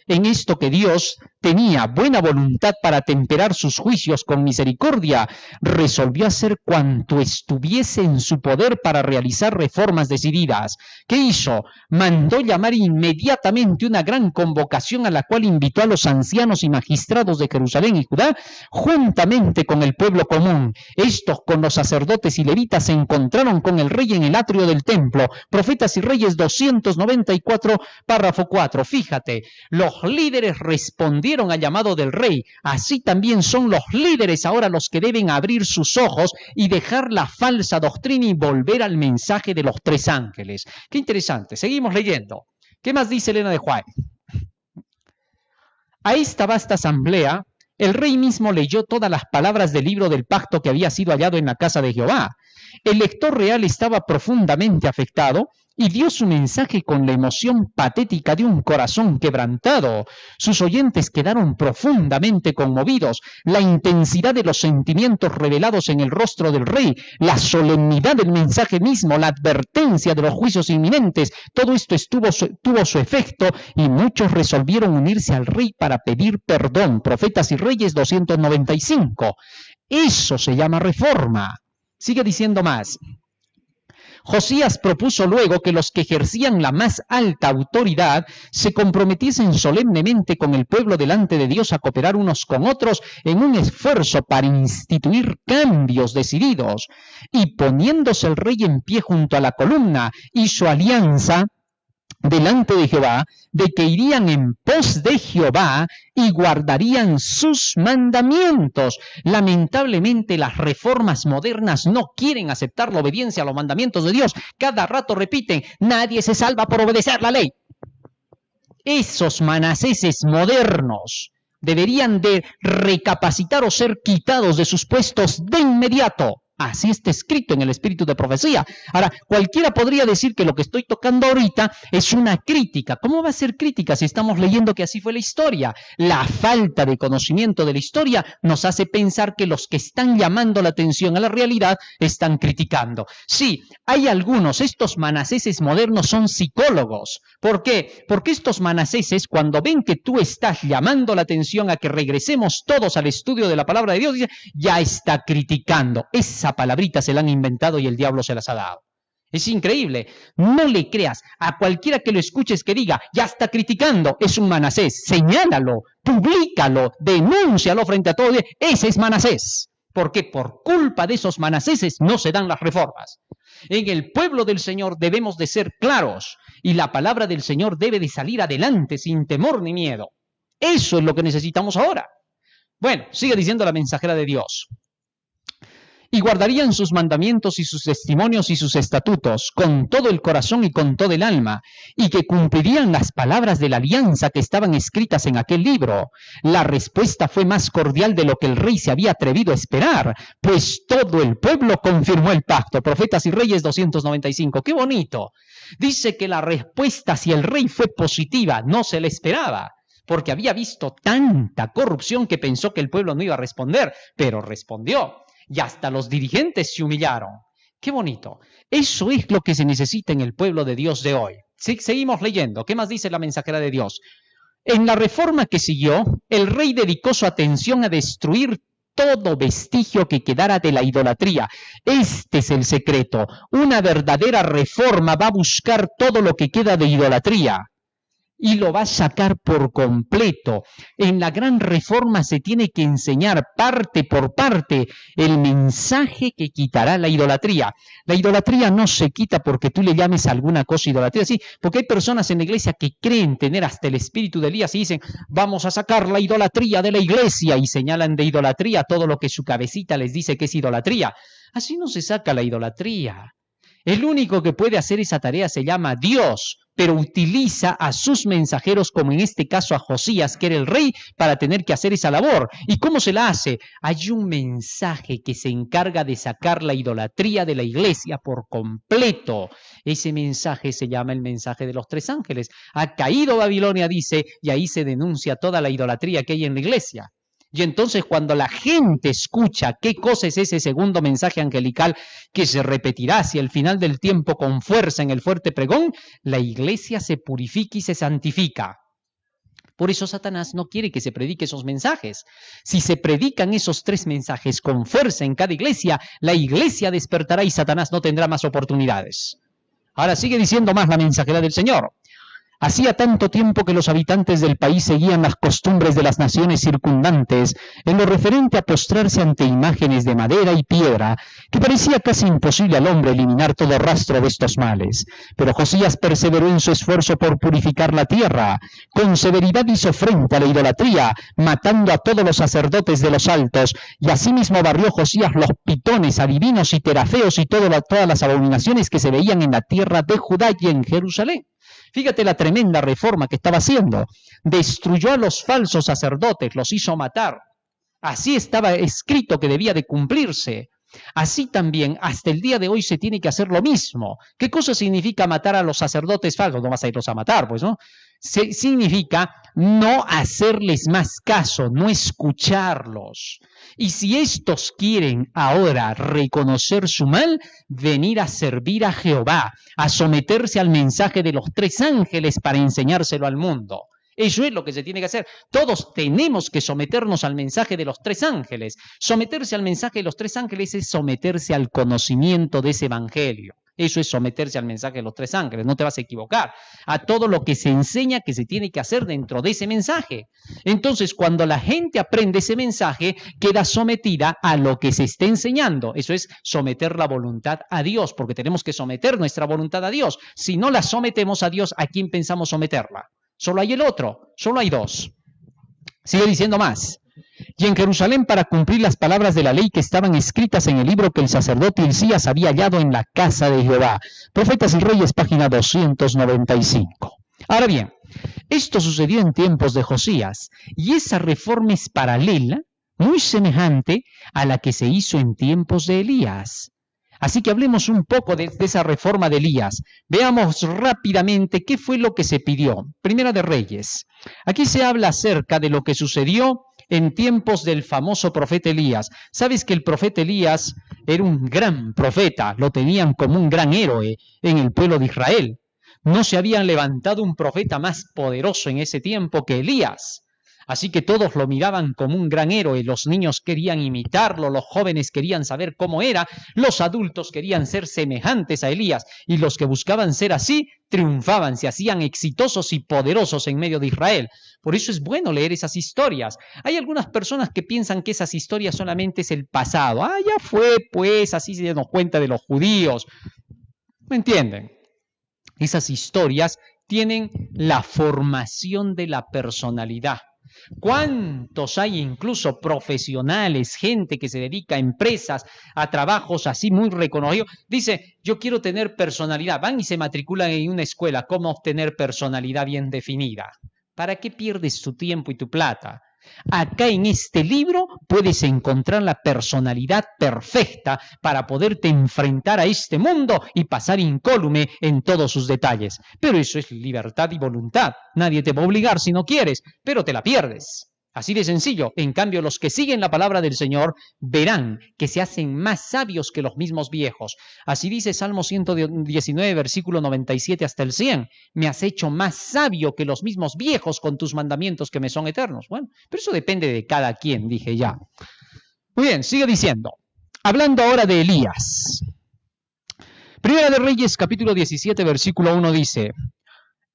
en esto que Dios tenía buena voluntad para temperar sus juicios con misericordia, resolvió hacer cuanto estuviese en su poder para realizar reformas decididas. ¿Qué hizo? Mandó llamar inmediatamente una gran convocación a la cual invitó a los ancianos y magistrados de Jerusalén y Judá, juntamente con el pueblo común. Estos con los sacerdotes y levitas se encontraron con el rey en el atrio del templo. Profetas y Reyes 294, párrafo 4. Fíjate, los líderes respondieron al llamado del rey. Así también son los líderes ahora los que deben abrir sus ojos y dejar la falsa doctrina y volver al mensaje de los tres ángeles. Qué interesante. Seguimos leyendo. ¿Qué más dice Elena de White? A esta vasta asamblea, el rey mismo leyó todas las palabras del libro del pacto que había sido hallado en la casa de Jehová. El lector real estaba profundamente afectado y dio su mensaje con la emoción patética de un corazón quebrantado. Sus oyentes quedaron profundamente conmovidos. La intensidad de los sentimientos revelados en el rostro del rey, la solemnidad del mensaje mismo, la advertencia de los juicios inminentes, todo esto tuvo su efecto y muchos resolvieron unirse al rey para pedir perdón. Profetas y Reyes 295. Eso se llama reforma. Sigue diciendo más. Josías propuso luego que los que ejercían la más alta autoridad se comprometiesen solemnemente con el pueblo delante de Dios a cooperar unos con otros en un esfuerzo para instituir cambios decididos. Y poniéndose el rey en pie junto a la columna, hizo alianza delante de Jehová, de que irían en pos de Jehová y guardarían sus mandamientos. Lamentablemente las reformas modernas no quieren aceptar la obediencia a los mandamientos de Dios. Cada rato repiten, nadie se salva por obedecer la ley. Esos manaseses modernos deberían de recapacitar o ser quitados de sus puestos de inmediato. Así está escrito en el espíritu de profecía. Ahora, cualquiera podría decir que lo que estoy tocando ahorita es una crítica. ¿Cómo va a ser crítica si estamos leyendo que así fue la historia? La falta de conocimiento de la historia nos hace pensar que los que están llamando la atención a la realidad están criticando. Sí, hay algunos, estos manaseses modernos son psicólogos. ¿Por qué? Porque estos manaseses, cuando ven que tú estás llamando la atención a que regresemos todos al estudio de la palabra de Dios, dicen, ya está criticando. Esa palabrita se la han inventado y el diablo se las ha dado. Es increíble. No le creas a cualquiera que lo escuches que diga, ya está criticando, es un Manasés. Señálalo, publícalo, denúncialo frente a todos. Ese es Manasés. Porque por culpa de esos manaseses no se dan las reformas. En el pueblo del Señor debemos de ser claros y la palabra del Señor debe de salir adelante sin temor ni miedo. Eso es lo que necesitamos ahora. Bueno, sigue diciendo la mensajera de Dios. Y guardarían sus mandamientos y sus testimonios y sus estatutos con todo el corazón y con todo el alma, y que cumplirían las palabras de la alianza que estaban escritas en aquel libro. La respuesta fue más cordial de lo que el rey se había atrevido a esperar, pues todo el pueblo confirmó el pacto. Profetas y Reyes 295. ¡Qué bonito! Dice que la respuesta hacia el rey fue positiva, no se le esperaba, porque había visto tanta corrupción que pensó que el pueblo no iba a responder, pero respondió. Y hasta los dirigentes se humillaron. ¡Qué bonito! Eso es lo que se necesita en el pueblo de Dios de hoy. Seguimos leyendo. ¿Qué más dice la mensajera de Dios? En la reforma que siguió, el rey dedicó su atención a destruir todo vestigio que quedara de la idolatría. Este es el secreto. Una verdadera reforma va a buscar todo lo que queda de idolatría y lo va a sacar por completo. En la gran reforma se tiene que enseñar parte por parte el mensaje que quitará la idolatría. La idolatría no se quita porque tú le llames a alguna cosa idolatría, sí, porque hay personas en la iglesia que creen tener hasta el espíritu de Elías y dicen, vamos a sacar la idolatría de la iglesia, y señalan de idolatría todo lo que su cabecita les dice que es idolatría. Así no se saca la idolatría. El único que puede hacer esa tarea se llama Dios, pero utiliza a sus mensajeros, como en este caso a Josías, que era el rey, para tener que hacer esa labor. ¿Y cómo se la hace? Hay un mensaje que se encarga de sacar la idolatría de la iglesia por completo. Ese mensaje se llama el mensaje de los tres ángeles. Ha caído Babilonia, dice, y ahí se denuncia toda la idolatría que hay en la iglesia. Y entonces cuando la gente escucha qué cosa es ese segundo mensaje angelical que se repetirá hacia el final del tiempo con fuerza en el fuerte pregón, la iglesia se purifica y se santifica. Por eso Satanás no quiere que se predique esos mensajes. Si se predican esos tres mensajes con fuerza en cada iglesia, la iglesia despertará y Satanás no tendrá más oportunidades. Ahora sigue diciendo más la mensajera del Señor. Hacía tanto tiempo que los habitantes del país seguían las costumbres de las naciones circundantes en lo referente a postrarse ante imágenes de madera y piedra, que parecía casi imposible al hombre eliminar todo rastro de estos males. Pero Josías perseveró en su esfuerzo por purificar la tierra. Con severidad hizo frente a la idolatría, matando a todos los sacerdotes de los altos, y asimismo barrió Josías los pitones, adivinos y terafeos y todas las abominaciones que se veían en la tierra de Judá y en Jerusalén. Fíjate la tremenda reforma que estaba haciendo. Destruyó a los falsos sacerdotes, los hizo matar. Así estaba escrito que debía de cumplirse. Así también, hasta el día de hoy se tiene que hacer lo mismo. ¿Qué cosa significa matar a los sacerdotes falsos? No vas a irlos a matar, pues, ¿no? Significa no hacerles más caso, no escucharlos. Y si estos quieren ahora reconocer su mal, venir a servir a Jehová, a someterse al mensaje de los tres ángeles para enseñárselo al mundo. Eso es lo que se tiene que hacer. Todos tenemos que someternos al mensaje de los tres ángeles. Someterse al mensaje de los tres ángeles es someterse al conocimiento de ese evangelio. Eso es someterse al mensaje de los tres ángeles, no te vas a equivocar. A todo lo que se enseña que se tiene que hacer dentro de ese mensaje. Entonces, cuando la gente aprende ese mensaje, queda sometida a lo que se está enseñando. Eso es someter la voluntad a Dios, porque tenemos que someter nuestra voluntad a Dios. Si no la sometemos a Dios, ¿a quién pensamos someterla? Solo hay el otro, solo hay dos. Sigue diciendo más. Y en Jerusalén, para cumplir las palabras de la ley que estaban escritas en el libro que el sacerdote Hilcías había hallado en la casa de Jehová. Profetas y Reyes, página 295. Ahora bien, esto sucedió en tiempos de Josías, y esa reforma es paralela, muy semejante a la que se hizo en tiempos de Elías. Así que hablemos un poco de esa reforma de Elías. Veamos rápidamente qué fue lo que se pidió. Primera de Reyes. Aquí se habla acerca de lo que sucedió en tiempos del famoso profeta Elías. Sabes que el profeta Elías era un gran profeta, lo tenían como un gran héroe en el pueblo de Israel. No se había levantado un profeta más poderoso en ese tiempo que Elías. Así que todos lo miraban como un gran héroe, los niños querían imitarlo, los jóvenes querían saber cómo era, los adultos querían ser semejantes a Elías, y los que buscaban ser así triunfaban, se hacían exitosos y poderosos en medio de Israel. Por eso es bueno leer esas historias. Hay algunas personas que piensan que esas historias solamente es el pasado. Ya fue, pues, así se nos cuenta de los judíos. ¿Me entienden? Esas historias tienen la formación de la personalidad. ¿Cuántos hay incluso profesionales, gente que se dedica a empresas, a trabajos así muy reconocidos? Dice, yo quiero tener personalidad. Van y se matriculan en una escuela. ¿Cómo obtener personalidad bien definida? ¿Para qué pierdes tu tiempo y tu plata? Acá en este libro puedes encontrar la personalidad perfecta para poderte enfrentar a este mundo y pasar incólume en todos sus detalles. Pero eso es libertad y voluntad. Nadie te va a obligar si no quieres, pero te la pierdes. Así de sencillo. En cambio, los que siguen la palabra del Señor verán que se hacen más sabios que los mismos viejos. Así dice Salmo 119, versículo 97 hasta el 100. Me has hecho más sabio que los mismos viejos con tus mandamientos que me son eternos. Bueno, pero eso depende de cada quien, dije ya. Muy bien, sigue diciendo. Hablando ahora de Elías. Primera de Reyes, capítulo 17, versículo 1 dice: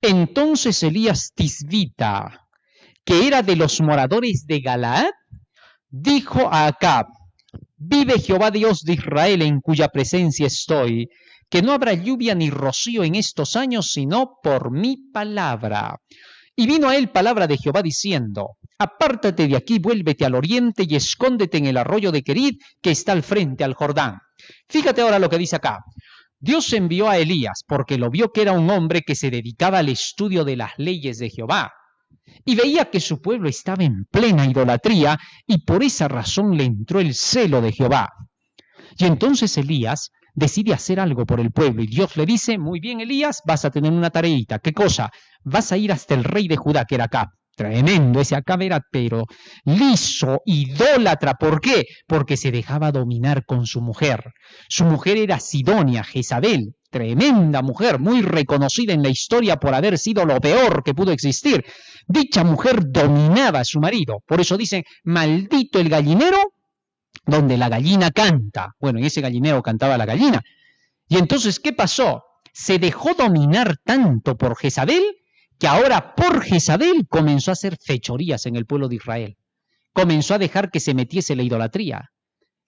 Entonces Elías Tisbita, que era de los moradores de Galaad, dijo a Acab: Vive Jehová Dios de Israel, en cuya presencia estoy, que no habrá lluvia ni rocío en estos años, sino por mi palabra. Y vino a él palabra de Jehová diciendo: Apártate de aquí, vuélvete al oriente y escóndete en el arroyo de Querid, que está al frente al Jordán. Fíjate ahora lo que dice acá. Dios envió a Elías porque lo vio que era un hombre que se dedicaba al estudio de las leyes de Jehová. Y veía que su pueblo estaba en plena idolatría, y por esa razón le entró el celo de Jehová. Y entonces Elías decide hacer algo por el pueblo, y Dios le dice: muy bien, Elías, vas a tener una tareita. ¿Qué cosa? Vas a ir hasta el rey de Judá, que era Acab. Tremendo, ese Acab era pero liso, idólatra. ¿Por qué? Porque se dejaba dominar con su mujer. Su mujer era Sidonia, Jezabel. Tremenda mujer, muy reconocida en la historia por haber sido lo peor que pudo existir. Dicha mujer dominaba a su marido. Por eso dicen: maldito el gallinero donde la gallina canta. Bueno, en ese gallinero cantaba la gallina. Y entonces, ¿qué pasó? Se dejó dominar tanto por Jezabel que ahora por Jezabel comenzó a hacer fechorías en el pueblo de Israel. Comenzó a dejar que se metiese la idolatría.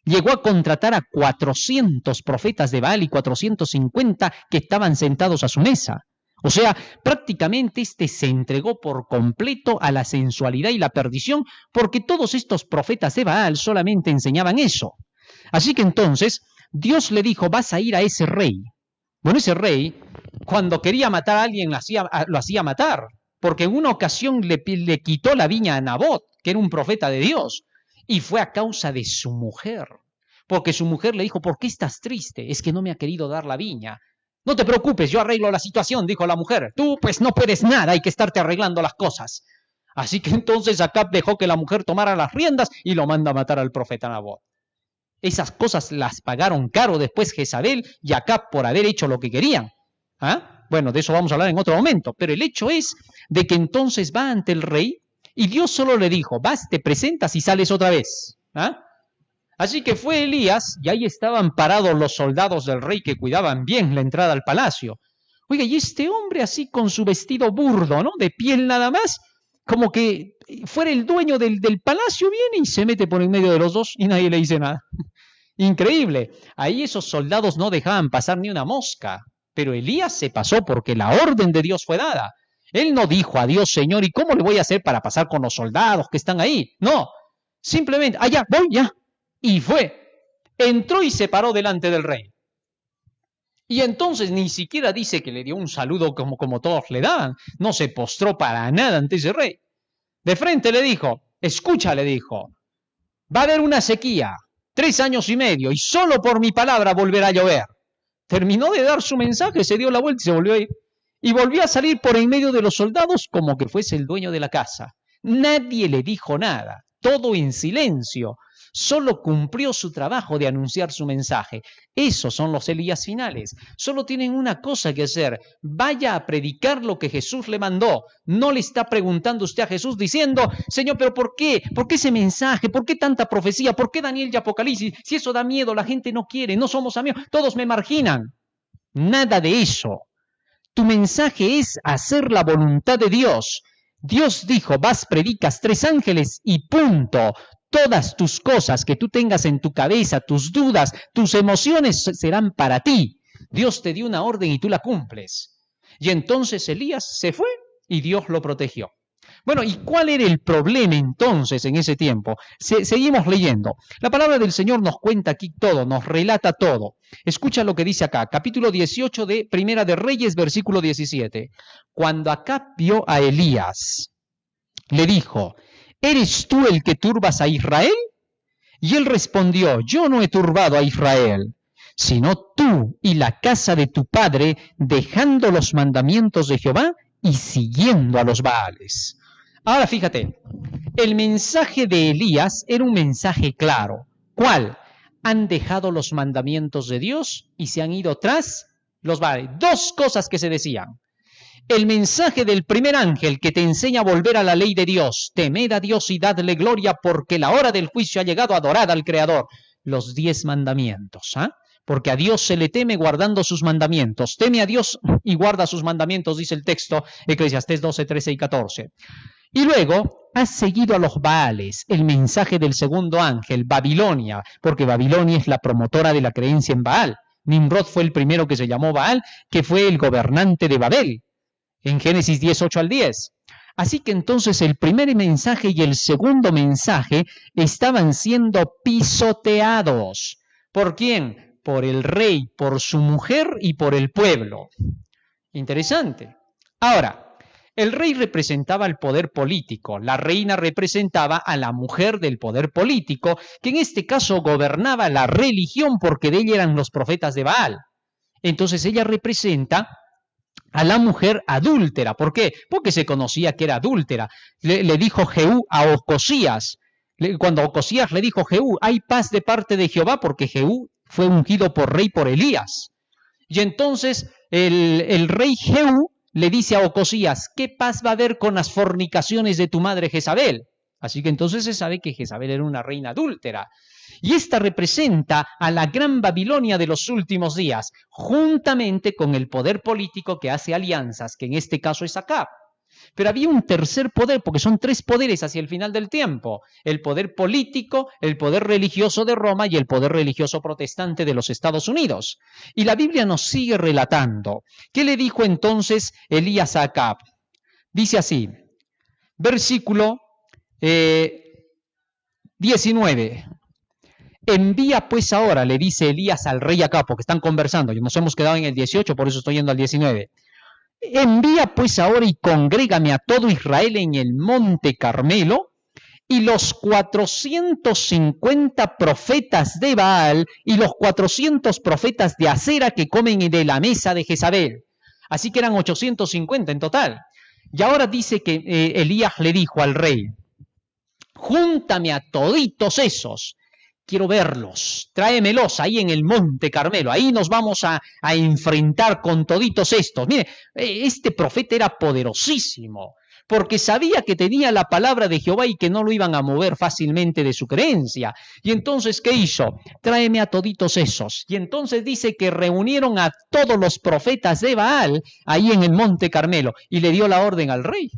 Llegó a contratar a 400 profetas de Baal y 450 que estaban sentados a su mesa. O sea, prácticamente se entregó por completo a la sensualidad y la perdición, porque todos estos profetas de Baal solamente enseñaban eso. Así que entonces Dios le dijo: vas a ir a ese rey. Bueno, ese rey, cuando quería matar a alguien, lo hacía matar, porque en una ocasión le quitó la viña a Nabot, que era un profeta de Dios. Y fue a causa de su mujer, porque su mujer le dijo: ¿por qué estás triste? Es que no me ha querido dar la viña. No te preocupes, yo arreglo la situación, dijo la mujer. Tú pues no puedes nada, hay que estarte arreglando las cosas. Así que entonces Acab dejó que la mujer tomara las riendas y lo manda a matar al profeta Nabot. Esas cosas las pagaron caro después Jezabel y Acab por haber hecho lo que querían. ¿Ah? Bueno, de eso vamos a hablar en otro momento, pero el hecho es de que entonces va ante el rey. Y Dios solo le dijo: vas, te presentas y sales otra vez. ¿Ah? Así que fue Elías, y ahí estaban parados los soldados del rey que cuidaban bien la entrada al palacio. Oiga, y este hombre así con su vestido burdo, ¿no? De piel nada más, como que fuera el dueño del palacio, viene y se mete por en medio de los dos y nadie le dice nada. Increíble. Ahí esos soldados no dejaban pasar ni una mosca, pero Elías se pasó porque la orden de Dios fue dada. Él no dijo a Dios: Señor, ¿y cómo le voy a hacer para pasar con los soldados que están ahí? No, simplemente, allá, voy, ya. Y fue, entró y se paró delante del rey. Y entonces ni siquiera dice que le dio un saludo como todos le daban. No se postró para nada ante ese rey. De frente le dijo: escucha, le dijo, va a haber una sequía, 3 años y medio, y solo por mi palabra volverá a llover. Terminó de dar su mensaje, se dio la vuelta y se volvió a ir. Y volvió a salir por en medio de los soldados como que fuese el dueño de la casa. Nadie le dijo nada, todo en silencio. Solo cumplió su trabajo de anunciar su mensaje. Esos son los Elías finales. Solo tienen una cosa que hacer: vaya a predicar lo que Jesús le mandó. No le está preguntando usted a Jesús diciendo: Señor, ¿pero por qué? ¿Por qué ese mensaje? ¿Por qué tanta profecía? ¿Por qué Daniel y Apocalipsis? Si eso da miedo, la gente no quiere, no somos amigos, todos me marginan. Nada de eso. Tu mensaje es hacer la voluntad de Dios. Dios dijo: vas, predicas 3 ángeles y punto. Todas tus cosas que tú tengas en tu cabeza, tus dudas, tus emociones serán para ti. Dios te dio una orden y tú la cumples. Y entonces Elías se fue y Dios lo protegió. Bueno, ¿y cuál era el problema entonces en ese tiempo? Seguimos leyendo. La palabra del Señor nos cuenta aquí todo, nos relata todo. Escucha lo que dice acá, capítulo 18 de Primera de Reyes, versículo 17. Cuando Acab vio a Elías, le dijo: ¿eres tú el que turbas a Israel? Y él respondió: yo no he turbado a Israel, sino tú y la casa de tu padre, dejando los mandamientos de Jehová y siguiendo a los Baales. Ahora fíjate, El mensaje de Elías era un mensaje claro. ¿Cuál? Han dejado los mandamientos de Dios y se han ido tras los Baales. Dos cosas que se decían. El mensaje del primer ángel que te enseña a volver a la ley de Dios. Temed a Dios y dadle gloria porque la hora del juicio ha llegado. Adorad al Creador. Los 10 mandamientos. Porque a Dios se le teme guardando sus mandamientos. Teme a Dios y guarda sus mandamientos, dice el texto, Eclesiastés 12, 13 y 14. Y luego has seguido a los Baales, el mensaje del segundo ángel, Babilonia, porque Babilonia es la promotora de la creencia en Baal. Nimrod fue el primero que se llamó Baal, que fue el gobernante de Babel, en Génesis 10, 8 al 10. Así que entonces el primer mensaje y el segundo mensaje estaban siendo pisoteados. ¿Por quién? Por el rey, por su mujer y por el pueblo. Interesante. Ahora, el rey representaba el poder político, la reina representaba a la mujer del poder político, que en este caso gobernaba la religión porque de ella eran los profetas de Baal. Entonces ella representa a la mujer adúltera. ¿Por qué? Porque se conocía que era adúltera. Le dijo Jehú a Ocosías, cuando Ocosías le dijo Jehú, hay paz de parte de Jehová, porque Jehú fue ungido por rey por Elías. Y entonces el rey Jehú le dice a Ocosías, ¿qué paz va a haber con las fornicaciones de tu madre Jezabel? Así que entonces se sabe que Jezabel era una reina adúltera. Y esta representa a la gran Babilonia de los últimos días, juntamente con el poder político que hace alianzas, que en este caso es Acab. Pero había un tercer poder, porque son 3 poderes hacia el final del tiempo. El poder político, el poder religioso de Roma y el poder religioso protestante de los Estados Unidos. Y la Biblia nos sigue relatando. ¿Qué le dijo entonces Elías a Acab? Dice así, versículo 19. Envía pues ahora, le dice Elías al rey Acab, porque están conversando. Nos hemos quedado en el 18, por eso estoy yendo al 19. Envía pues ahora y congrégame a todo Israel en el monte Carmelo, y los 450 profetas de Baal y los 400 profetas de Acera que comen de la mesa de Jezabel. Así que eran 850 en total. Y ahora dice que Elías le dijo al rey, júntame a toditos esos. Quiero verlos, tráemelos ahí en el monte Carmelo, ahí nos vamos a enfrentar con toditos estos. Mire, este profeta era poderosísimo, porque sabía que tenía la palabra de Jehová y que no lo iban a mover fácilmente de su creencia. Y entonces, ¿qué hizo? Tráeme a toditos esos. Y entonces dice que reunieron a todos los profetas de Baal ahí en el monte Carmelo y le dio la orden al rey.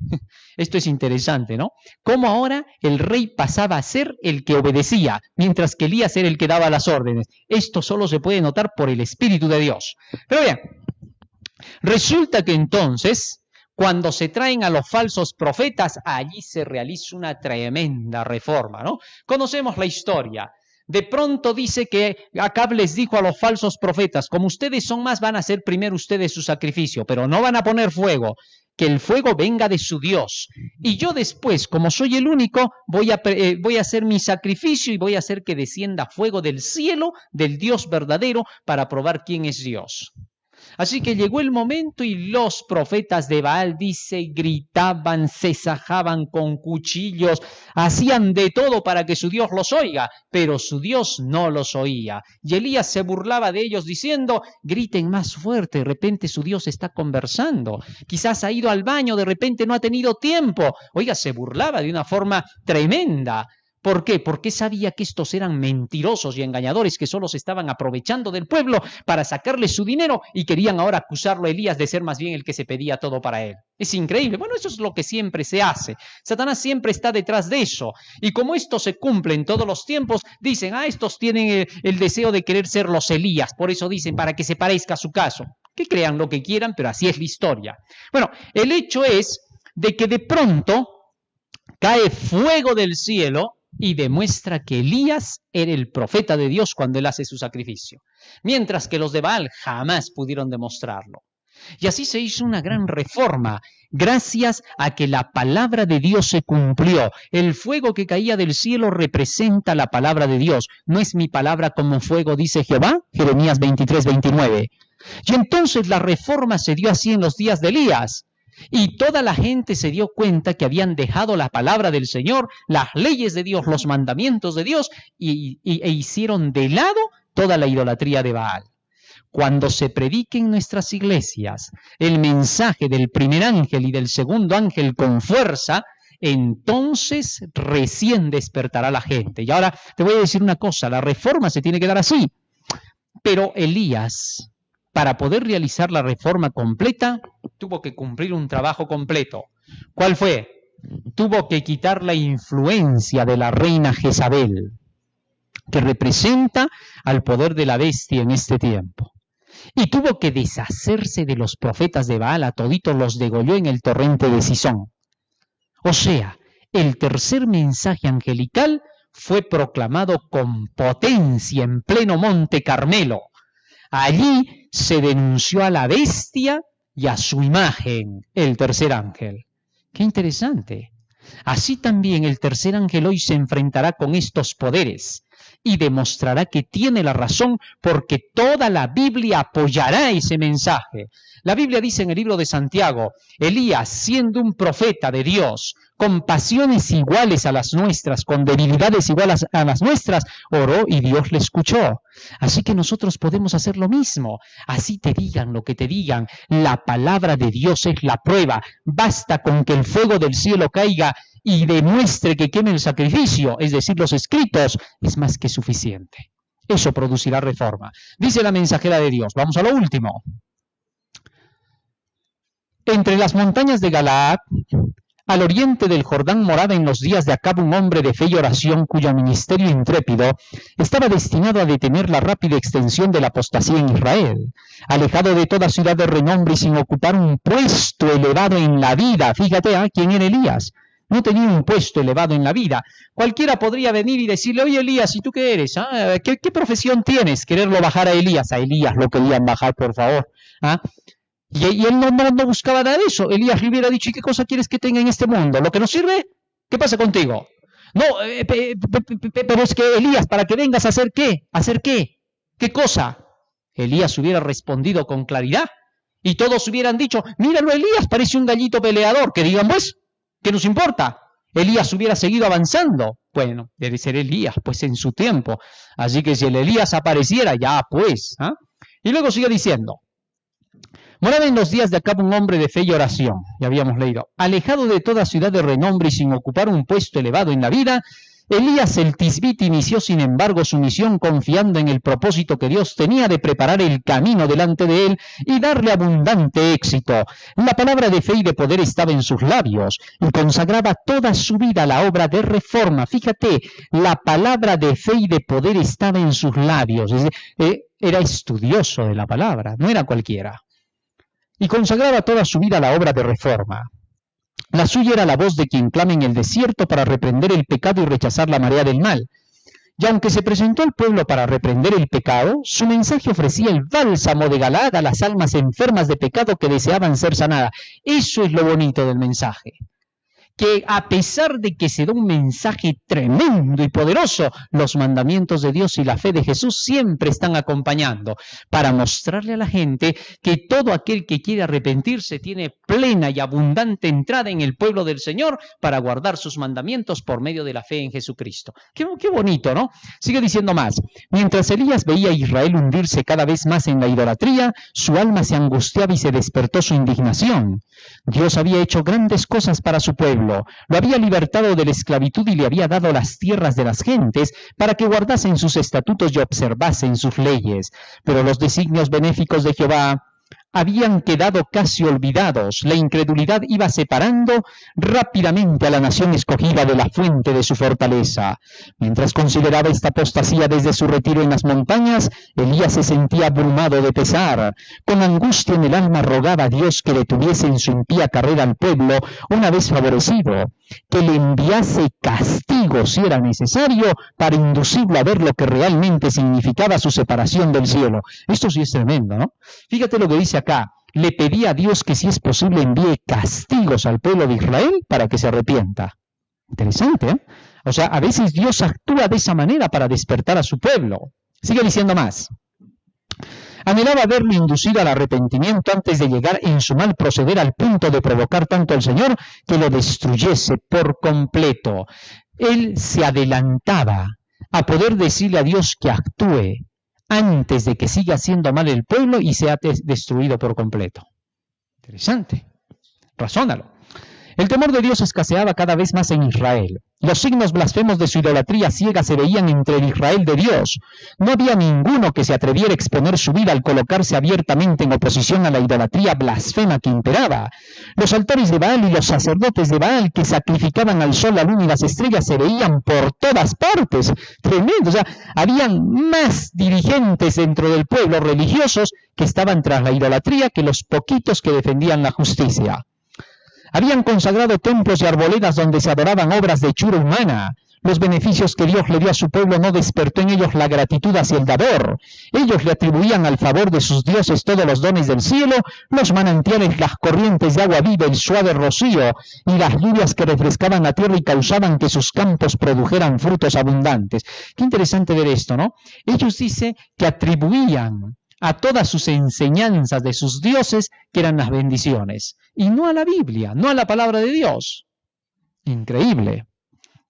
Esto es interesante, ¿no? Cómo ahora el rey pasaba a ser el que obedecía, mientras que Elías era el que daba las órdenes. Esto solo se puede notar por el Espíritu de Dios. Pero bien, resulta que entonces, cuando se traen a los falsos profetas, allí se realiza una tremenda reforma, ¿no? Conocemos la historia. De pronto dice que Acab les dijo a los falsos profetas, como ustedes son más, van a hacer primero ustedes su sacrificio, pero no van a poner fuego. Que el fuego venga de su Dios. Y yo después, como soy el único, voy a hacer mi sacrificio y voy a hacer que descienda fuego del cielo, del Dios verdadero, para probar quién es Dios. Así que llegó el momento y los profetas de Baal, dice, gritaban, se sajaban con cuchillos, hacían de todo para que su Dios los oiga, pero su Dios no los oía. Y Elías se burlaba de ellos diciendo, griten más fuerte, de repente su Dios está conversando, quizás ha ido al baño, de repente no ha tenido tiempo. Oiga, se burlaba de una forma tremenda. ¿Por qué? Porque sabía que estos eran mentirosos y engañadores que solo se estaban aprovechando del pueblo para sacarle su dinero y querían ahora acusarlo a Elías de ser más bien el que se pedía todo para él. Es increíble. Bueno, eso es lo que siempre se hace. Satanás siempre está detrás de eso. Y como esto se cumple en todos los tiempos, dicen, estos tienen el deseo de querer ser los Elías. Por eso dicen, para que se parezca a su caso. Que crean lo que quieran, pero así es la historia. Bueno, el hecho es de que de pronto cae fuego del cielo y demuestra que Elías era el profeta de Dios cuando él hace su sacrificio, mientras que los de Baal jamás pudieron demostrarlo. Y así se hizo una gran reforma, gracias a que la palabra de Dios se cumplió. El fuego que caía del cielo representa la palabra de Dios. ¿No es mi palabra como fuego, dice Jehová? Jeremías 23, 29. Y entonces la reforma se dio así en los días de Elías. Y toda la gente se dio cuenta que habían dejado la palabra del Señor, las leyes de Dios, los mandamientos de Dios, e hicieron de lado toda la idolatría de Baal. Cuando se predique en nuestras iglesias el mensaje del primer ángel y del segundo ángel con fuerza, entonces recién despertará la gente. Y ahora te voy a decir una cosa, la reforma se tiene que dar así. Pero Elías, para poder realizar la reforma completa, tuvo que cumplir un trabajo completo. ¿Cuál fue? Tuvo que quitar la influencia de la reina Jezabel, que representa al poder de la bestia en este tiempo. Y tuvo que deshacerse de los profetas de Baal, a toditos los degolló en el torrente de Cisón. O sea, el tercer mensaje angelical fue proclamado con potencia en pleno Monte Carmelo. Allí se denunció a la bestia y a su imagen, el tercer ángel. ¡Qué interesante! Así también el tercer ángel hoy se enfrentará con estos poderes y demostrará que tiene la razón, porque toda la Biblia apoyará ese mensaje. La Biblia dice en el libro de Santiago, Elías, siendo un profeta de Dios, con pasiones iguales a las nuestras, con debilidades iguales a las nuestras, oró y Dios le escuchó. Así que nosotros podemos hacer lo mismo. Así te digan lo que te digan, la palabra de Dios es la prueba. Basta con que el fuego del cielo caiga y demuestre que queme el sacrificio, es decir, los escritos, es más que suficiente. Eso producirá reforma. Dice la mensajera de Dios. Vamos a lo último. Entre las montañas de Galaad, al oriente del Jordán, moraba en los días de Acab un hombre de fe y oración cuyo ministerio intrépido estaba destinado a detener la rápida extensión de la apostasía en Israel. Alejado de toda ciudad de renombre y sin ocupar un puesto elevado en la vida, fíjate, ¿quién era Elías? No tenía un puesto elevado en la vida. Cualquiera podría venir y decirle, oye Elías, ¿y tú qué eres? ¿Qué profesión tienes? Quererlo bajar a Elías. A Elías lo querían bajar, por favor. Y él no buscaba nada de eso. Elías le hubiera dicho, ¿y qué cosa quieres que tenga en este mundo? ¿Lo que nos sirve? ¿Qué pasa contigo? No, pero es que Elías, ¿para que vengas a hacer qué? ¿Hacer qué? ¿Qué cosa? Elías hubiera respondido con claridad y todos hubieran dicho, míralo Elías, parece un gallito peleador. Que digan, pues, ¿qué nos importa? Elías hubiera seguido avanzando. Bueno, debe ser Elías, pues en su tiempo. Así que si el Elías apareciera, ya pues. Y luego sigue diciendo, moraba en los días de Acab un hombre de fe y oración, ya habíamos leído, alejado de toda ciudad de renombre y sin ocupar un puesto elevado en la vida. Elías el Tisbita inició sin embargo su misión confiando en el propósito que Dios tenía de preparar el camino delante de él y darle abundante éxito. La palabra de fe y de poder estaba en sus labios y consagraba toda su vida a la obra de reforma. Fíjate, la palabra de fe y de poder estaba en sus labios. Era estudioso de la palabra, no era cualquiera. Y consagraba toda su vida a la obra de reforma. La suya era la voz de quien clama en el desierto para reprender el pecado y rechazar la marea del mal. Y aunque se presentó al pueblo para reprender el pecado, su mensaje ofrecía el bálsamo de Galaad a las almas enfermas de pecado que deseaban ser sanadas. Eso es lo bonito del mensaje. Que a pesar de que se da un mensaje tremendo y poderoso, los mandamientos de Dios y la fe de Jesús siempre están acompañando para mostrarle a la gente que todo aquel que quiere arrepentirse tiene plena y abundante entrada en el pueblo del Señor para guardar sus mandamientos por medio de la fe en Jesucristo. Qué bonito, ¿no? Sigue diciendo más. Mientras Elías veía a Israel hundirse cada vez más en la idolatría, su alma se angustiaba y se despertó su indignación. Dios había hecho grandes cosas para su pueblo. Lo había libertado de la esclavitud y le había dado las tierras de las gentes para que guardasen sus estatutos y observasen sus leyes. Pero los designios benéficos de Jehová habían quedado casi olvidados. La incredulidad iba separando rápidamente a la nación escogida de la fuente de su fortaleza. Mientras consideraba esta apostasía desde su retiro en las montañas, Elías se sentía abrumado de pesar. Con angustia en el alma rogaba a Dios que detuviese en su impía carrera al pueblo una vez favorecido, que le enviase castigo si era necesario para inducirlo a ver lo que realmente significaba su separación del cielo. Esto sí es tremendo, ¿no? Fíjate lo que dice acá. Le pedía a Dios que si es posible envíe castigos al pueblo de Israel para que se arrepienta. Interesante, ¿eh? O sea, a veces Dios actúa de esa manera para despertar a su pueblo. Sigue diciendo más. Anhelaba verlo inducido al arrepentimiento antes de llegar en su mal proceder al punto de provocar tanto al Señor que lo destruyese por completo. Él se adelantaba a poder decirle a Dios que actúe antes de que siga haciendo mal el pueblo y sea destruido por completo. Interesante. Razónalo. El temor de Dios escaseaba cada vez más en Israel. Los signos blasfemos de su idolatría ciega se veían entre el Israel de Dios. No había ninguno que se atreviera a exponer su vida al colocarse abiertamente en oposición a la idolatría blasfema que imperaba. Los altares de Baal y los sacerdotes de Baal que sacrificaban al sol, la luna y las estrellas se veían por todas partes. Tremendo. O sea, habían más dirigentes dentro del pueblo religiosos que estaban tras la idolatría que los poquitos que defendían la justicia. Habían consagrado templos y arboledas donde se adoraban obras de hechura humana. Los beneficios que Dios le dio a su pueblo no despertó en ellos la gratitud hacia el dador. Ellos le atribuían al favor de sus dioses todos los dones del cielo, los manantiales, las corrientes de agua viva, el suave rocío y las lluvias que refrescaban la tierra y causaban que sus campos produjeran frutos abundantes. Qué interesante ver esto, ¿no? Ellos dicen que atribuían a todas sus enseñanzas de sus dioses, que eran las bendiciones, y no a la Biblia, no a la palabra de Dios. Increíble.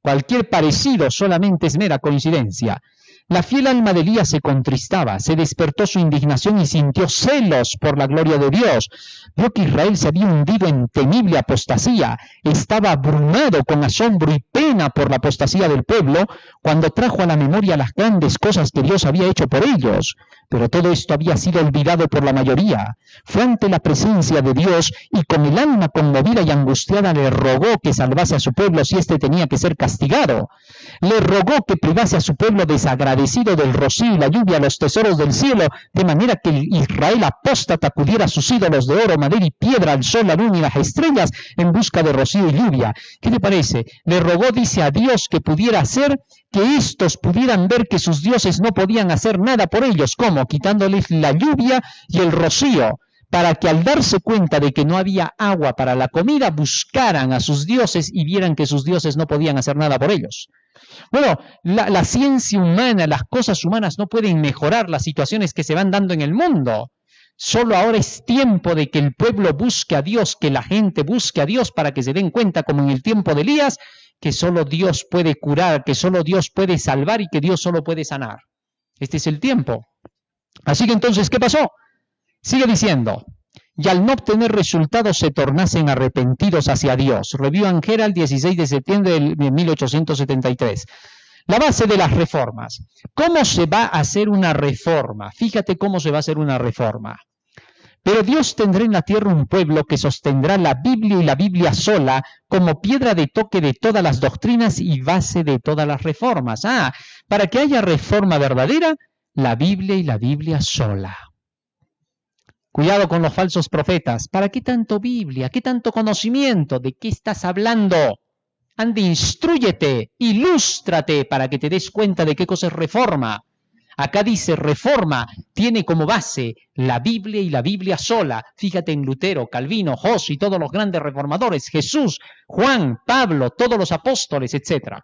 Cualquier parecido solamente es mera coincidencia. La fiel alma de Elías se contristaba, se despertó su indignación y sintió celos por la gloria de Dios. Vio que Israel se había hundido en temible apostasía, estaba abrumado con asombro y pena por la apostasía del pueblo, cuando trajo a la memoria las grandes cosas que Dios había hecho por ellos. Pero todo esto había sido olvidado por la mayoría. Fue ante la presencia de Dios y con el alma conmovida y angustiada le rogó que salvase a su pueblo si éste tenía que ser castigado. Le rogó que privase a su pueblo desagradecido del rocío y la lluvia, los tesoros del cielo, de manera que el Israel apóstata acudiera a sus ídolos de oro, madera y piedra, al sol, la luna y las estrellas, en busca de rocío y lluvia. ¿Qué te parece? Le rogó, dice, a Dios que pudiera hacer que éstos pudieran ver que sus dioses no podían hacer nada por ellos. ¿Cómo? Quitándoles la lluvia y el rocío, para que al darse cuenta de que no había agua para la comida, buscaran a sus dioses y vieran que sus dioses no podían hacer nada por ellos. Bueno, la ciencia humana, las cosas humanas no pueden mejorar las situaciones que se van dando en el mundo. Solo ahora es tiempo de que el pueblo busque a Dios, que la gente busque a Dios para que se den cuenta, como en el tiempo de Elías, que solo Dios puede curar, que solo Dios puede salvar y que Dios solo puede sanar. Este es el tiempo. Así que entonces, ¿qué pasó? Sigue diciendo, y al no obtener resultados se tornasen arrepentidos hacia Dios. Review and Herald, 16 de septiembre de 1873. La base de las reformas. ¿Cómo se va a hacer una reforma? Fíjate cómo se va a hacer una reforma. Pero Dios tendrá en la tierra un pueblo que sostendrá la Biblia y la Biblia sola como piedra de toque de todas las doctrinas y base de todas las reformas. Para que haya reforma verdadera, la Biblia y la Biblia sola. Cuidado con los falsos profetas. ¿Para qué tanto Biblia? ¿Qué tanto conocimiento? ¿De qué estás hablando? Ande, instrúyete, ilústrate para que te des cuenta de qué cosa es reforma. Acá dice reforma, tiene como base la Biblia y la Biblia sola. Fíjate en Lutero, Calvino, Hus y todos los grandes reformadores, Jesús, Juan, Pablo, todos los apóstoles, etc.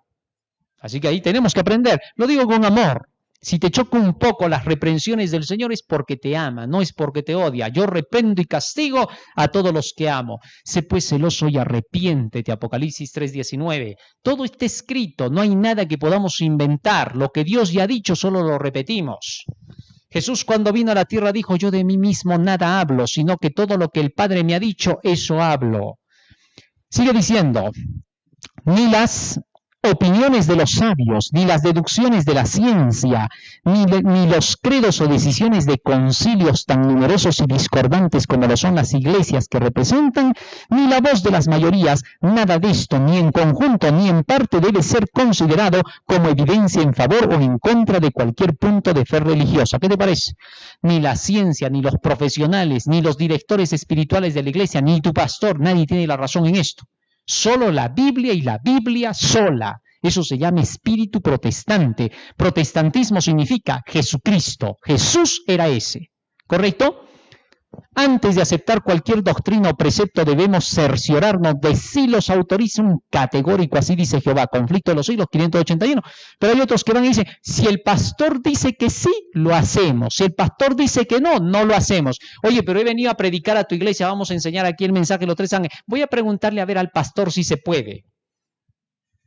Así que ahí tenemos que aprender. Lo digo con amor. Si te choca un poco las reprensiones del Señor es porque te ama, no es porque te odia. Yo reprendo y castigo a todos los que amo. Sé pues celoso y arrepiéntete. Apocalipsis 3:19. Todo está escrito, no hay nada que podamos inventar. Lo que Dios ya ha dicho solo lo repetimos. Jesús cuando vino a la tierra dijo, yo de mí mismo nada hablo, sino que todo lo que el Padre me ha dicho, eso hablo. Sigue diciendo, ni las opiniones de los sabios, ni las deducciones de la ciencia, ni los credos o decisiones de concilios tan numerosos y discordantes como lo son las iglesias que representan, ni la voz de las mayorías, nada de esto, ni en conjunto ni en parte debe ser considerado como evidencia en favor o en contra de cualquier punto de fe religiosa. ¿Qué te parece? Ni la ciencia, ni los profesionales, ni los directores espirituales de la iglesia, ni tu pastor, nadie tiene la razón en esto. Solo la Biblia y la Biblia sola. Eso se llama espíritu protestante. Protestantismo significa Jesucristo. Jesús era ese. ¿Correcto? Antes de aceptar cualquier doctrina o precepto debemos cerciorarnos de si los autoriza un categórico, así dice Jehová, Conflicto de los Siglos 581. Pero hay otros que van y dicen, si el pastor dice que sí, lo hacemos. Si el pastor dice que no, no lo hacemos. Oye, pero he venido a predicar a tu iglesia, vamos a enseñar aquí el mensaje de los 3 ángeles. Voy a preguntarle a ver al pastor si se puede.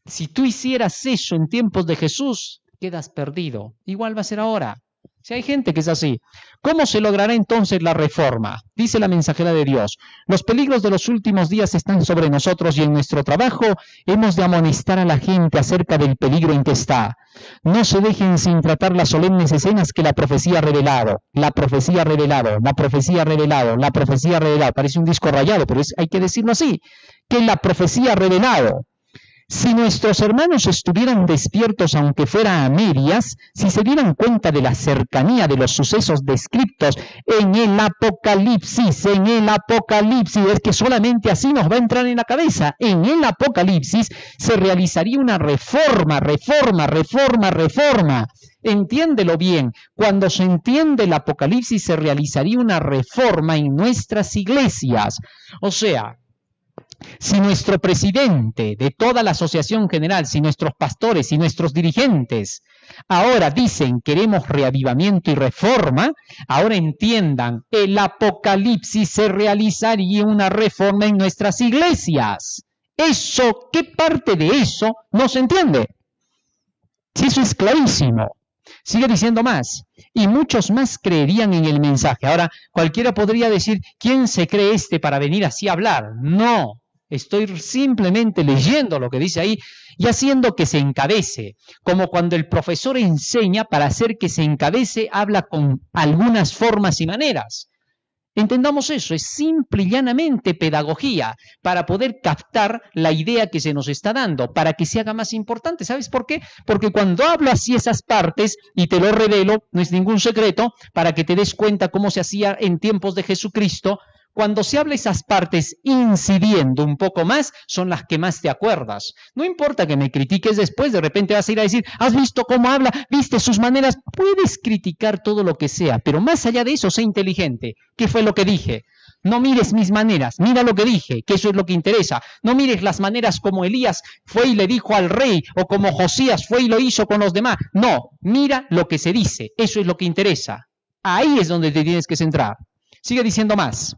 Si tú hicieras eso en tiempos de Jesús, quedas perdido. Igual va a ser ahora. Si hay gente que es así. ¿Cómo se logrará entonces la reforma? Dice la mensajera de Dios. Los peligros de los últimos días están sobre nosotros y en nuestro trabajo hemos de amonestar a la gente acerca del peligro en que está. No se dejen sin tratar las solemnes escenas que la profecía ha revelado. La profecía ha revelado, la profecía ha revelado, la profecía ha revelado. Parece un disco rayado, pero hay que decirlo así. Que la profecía ha revelado. Si nuestros hermanos estuvieran despiertos, aunque fuera a medias, si se dieran cuenta de la cercanía de los sucesos descritos en el Apocalipsis, es que solamente así nos va a entrar en la cabeza. En el Apocalipsis se realizaría una reforma. Entiéndelo bien, cuando se entiende el Apocalipsis se realizaría una reforma en nuestras iglesias. O sea, si nuestro presidente de toda la asociación general, si nuestros pastores, si nuestros dirigentes ahora dicen queremos reavivamiento y reforma, ahora entiendan, el Apocalipsis se realizaría una reforma en nuestras iglesias. Eso, ¿qué parte de eso no se entiende? Si eso es clarísimo. Sigue diciendo más, y muchos más creerían en el mensaje. Ahora, cualquiera podría decir, ¿quién se cree para venir así a hablar? No. Estoy simplemente leyendo lo que dice ahí y haciendo que se encabece. Como cuando el profesor enseña, para hacer que se encabece, habla con algunas formas y maneras. Entendamos eso, es simple y llanamente pedagogía para poder captar la idea que se nos está dando, para que se haga más importante. ¿Sabes por qué? Porque cuando hablo así esas partes, y te lo revelo, no es ningún secreto, para que te des cuenta cómo se hacía en tiempos de Jesucristo, cuando se habla esas partes incidiendo un poco más, son las que más te acuerdas. No importa que me critiques después, de repente vas a ir a decir, ¿has visto cómo habla? ¿Viste sus maneras? Puedes criticar todo lo que sea, pero más allá de eso, sé inteligente. ¿Qué fue lo que dije? No mires mis maneras, mira lo que dije, que eso es lo que interesa. No mires las maneras como Elías fue y le dijo al rey, o como Josías fue y lo hizo con los demás. No, mira lo que se dice, eso es lo que interesa. Ahí es donde te tienes que centrar. Sigue diciendo más.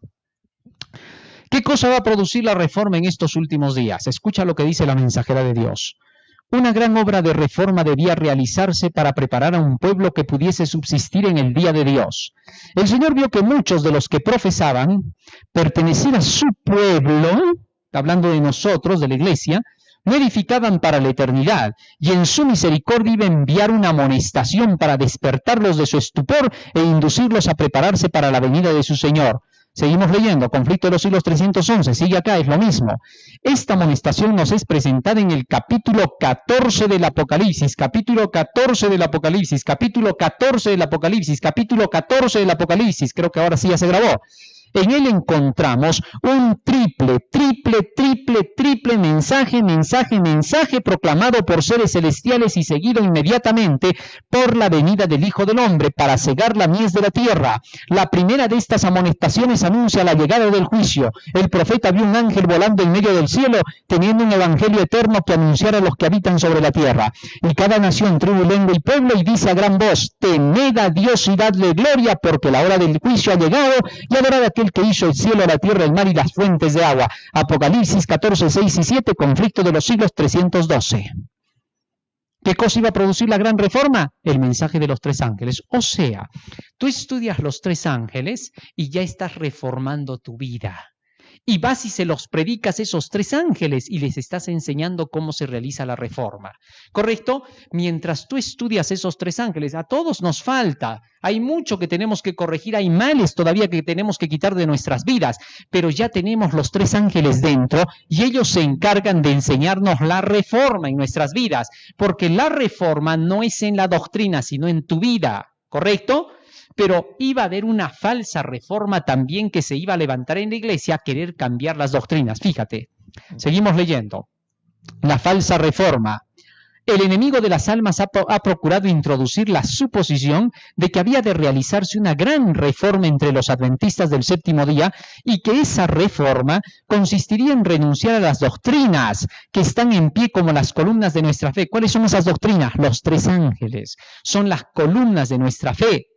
¿Qué cosa va a producir la reforma en estos últimos días? Escucha lo que dice la mensajera de Dios. Una gran obra de reforma debía realizarse para preparar a un pueblo que pudiese subsistir en el día de Dios. El Señor vio que muchos de los que profesaban pertenecer a su pueblo, hablando de nosotros, de la iglesia, no edificaban para la eternidad, y en su misericordia iba a enviar una amonestación para despertarlos de su estupor e inducirlos a prepararse para la venida de su Señor. Seguimos leyendo, Conflicto de los Siglos 311, sigue acá, es lo mismo. Esta amonestación nos es presentada en el capítulo 14 del Apocalipsis, capítulo 14 del Apocalipsis, capítulo 14 del Apocalipsis, capítulo 14 del Apocalipsis, creo que ahora sí ya se grabó. En él encontramos un triple mensaje proclamado por seres celestiales y seguido inmediatamente por la venida del Hijo del Hombre para cegar la mies de la tierra. La primera de estas amonestaciones anuncia la llegada del juicio. El profeta vio un ángel volando en medio del cielo, teniendo un evangelio eterno que anunciara a los que habitan sobre la tierra. Y cada nación, tribu, lengua y pueblo, y dice a gran voz, temed a Dios y dadle gloria, porque la hora del juicio ha llegado, y adorad a aquel que hizo el cielo, la tierra, el mar y las fuentes de agua. Apocalipsis 14, 6 y 7, Conflicto de los Siglos 312. ¿Qué cosa iba a producir la gran reforma? El mensaje de los 3 ángeles. O sea, tú estudias los 3 ángeles y ya estás reformando tu vida. Y vas y se los predicas esos 3 ángeles y les estás enseñando cómo se realiza la reforma. ¿Correcto? Mientras tú estudias esos 3 ángeles, a todos nos falta. Hay mucho que tenemos que corregir, hay males todavía que tenemos que quitar de nuestras vidas, pero ya tenemos los 3 ángeles dentro y ellos se encargan de enseñarnos la reforma en nuestras vidas, porque la reforma no es en la doctrina, sino en tu vida. ¿Correcto? Pero iba a haber una falsa reforma también que se iba a levantar en la iglesia a querer cambiar las doctrinas. Fíjate, seguimos leyendo. La falsa reforma. El enemigo de las almas ha procurado introducir la suposición de que había de realizarse una gran reforma entre los adventistas del séptimo día y que esa reforma consistiría en renunciar a las doctrinas que están en pie como las columnas de nuestra fe. ¿Cuáles son esas doctrinas? Los tres ángeles. Son las columnas de nuestra fe.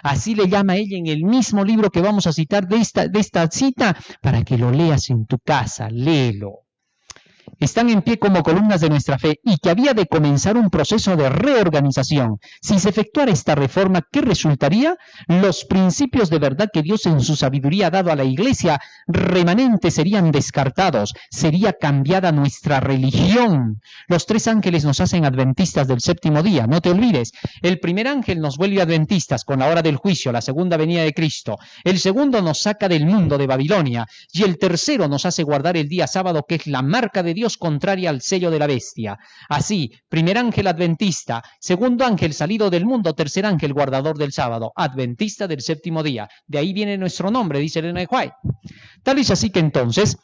Así le llama ella en el mismo libro que vamos a citar de esta cita, para que lo leas en tu casa, léelo. Están en pie como columnas de nuestra fe y que había de comenzar un proceso de reorganización. Si se efectuara esta reforma, ¿qué resultaría? Los principios de verdad que Dios en su sabiduría ha dado a la Iglesia remanentes serían descartados, sería cambiada nuestra religión. Los tres ángeles nos hacen adventistas del séptimo día, no te olvides. El primer ángel nos vuelve adventistas con la hora del juicio, la segunda venida de Cristo. El segundo nos saca del mundo de Babilonia y el tercero nos hace guardar el día sábado, que es la marca de Dios contraria al sello de la bestia. Así, primer ángel adventista, segundo ángel salido del mundo, tercer ángel guardador del sábado, adventista del séptimo día. De ahí viene nuestro nombre, dice Elena de White. Tal es así que entonces,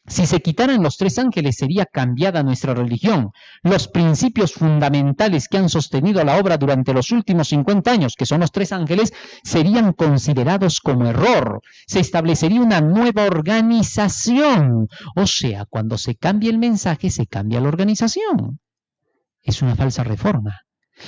si se quitaran los tres ángeles, sería cambiada nuestra religión. Los principios fundamentales que han sostenido la obra durante los últimos 50 años, que son los tres ángeles, serían considerados como error. Se establecería una nueva organización. O sea, cuando se cambia el mensaje, se cambia la organización. Es una falsa reforma.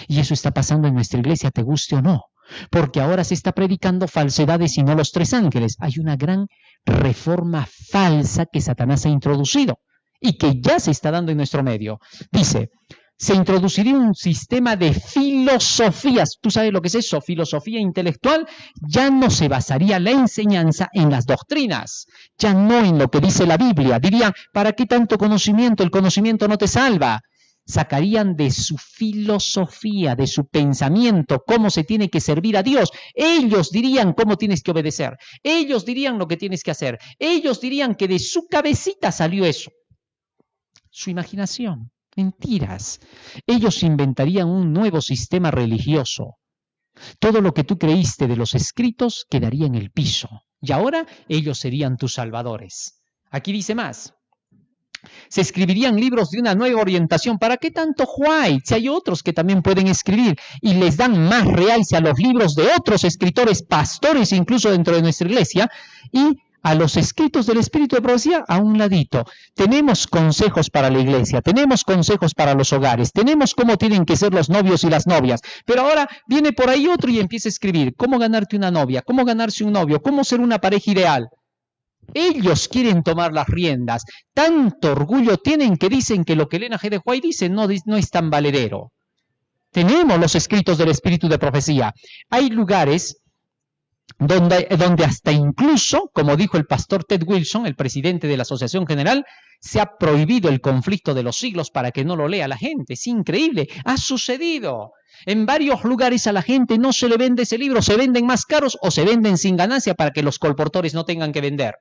Y eso está pasando en nuestra iglesia, te guste o no. Porque ahora se está predicando falsedades y no los tres ángeles. Hay una gran reforma falsa que Satanás ha introducido y que ya se está dando en nuestro medio. Dice, se introduciría un sistema de filosofías. ¿Tú sabes lo que es eso? Filosofía intelectual. Ya no se basaría la enseñanza en las doctrinas, ya no en lo que dice la Biblia. Dirían, ¿para qué tanto conocimiento? El conocimiento no te salva. Sacarían de su filosofía, de su pensamiento, cómo se tiene que servir a Dios. Ellos dirían cómo tienes que obedecer. Ellos dirían lo que tienes que hacer. Ellos dirían que de su cabecita salió eso. Su imaginación. Mentiras. Ellos inventarían un nuevo sistema religioso. Todo lo que tú creíste de los escritos quedaría en el piso. Y ahora ellos serían tus salvadores. Aquí dice más. Se escribirían libros de una nueva orientación. ¿Para qué tanto White? Si hay otros que también pueden escribir y les dan más realce a los libros de otros escritores, pastores incluso dentro de nuestra iglesia, y a los escritos del Espíritu de Profecía a un ladito. Tenemos consejos para la iglesia, tenemos consejos para los hogares, tenemos cómo tienen que ser los novios y las novias, pero ahora viene por ahí otro y empieza a escribir cómo ganarte una novia, cómo ganarse un novio, cómo ser una pareja ideal. Ellos quieren tomar las riendas. Tanto orgullo tienen que dicen que lo que Elena G. de White dice no es tan valedero. Tenemos los escritos del Espíritu de Profecía. Hay lugares donde hasta incluso, como dijo el pastor Ted Wilson, el presidente de la Asociación General, se ha prohibido el conflicto de los siglos para que no lo lea la gente. Es increíble. Ha sucedido. En varios lugares a la gente no se le vende ese libro, se venden más caros o se venden sin ganancia para que los colportores no tengan que vender.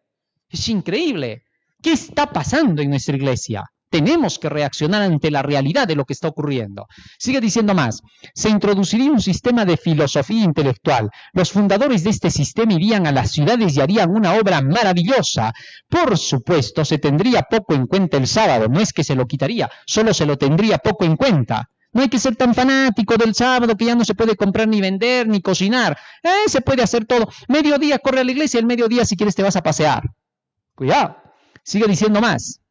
Es increíble. ¿Qué está pasando en nuestra iglesia? Tenemos que reaccionar ante la realidad de lo que está ocurriendo. Sigue diciendo más. Se introduciría un sistema de filosofía intelectual. Los fundadores de este sistema irían a las ciudades y harían una obra maravillosa. Por supuesto, se tendría poco en cuenta el sábado. No es que se lo quitaría, solo se lo tendría poco en cuenta. No hay que ser tan fanático del sábado que ya no se puede comprar ni vender ni cocinar. Se puede hacer todo. Mediodía corre a la iglesia, el mediodía si quieres te vas a pasear. Cuidado. Sigue diciendo más.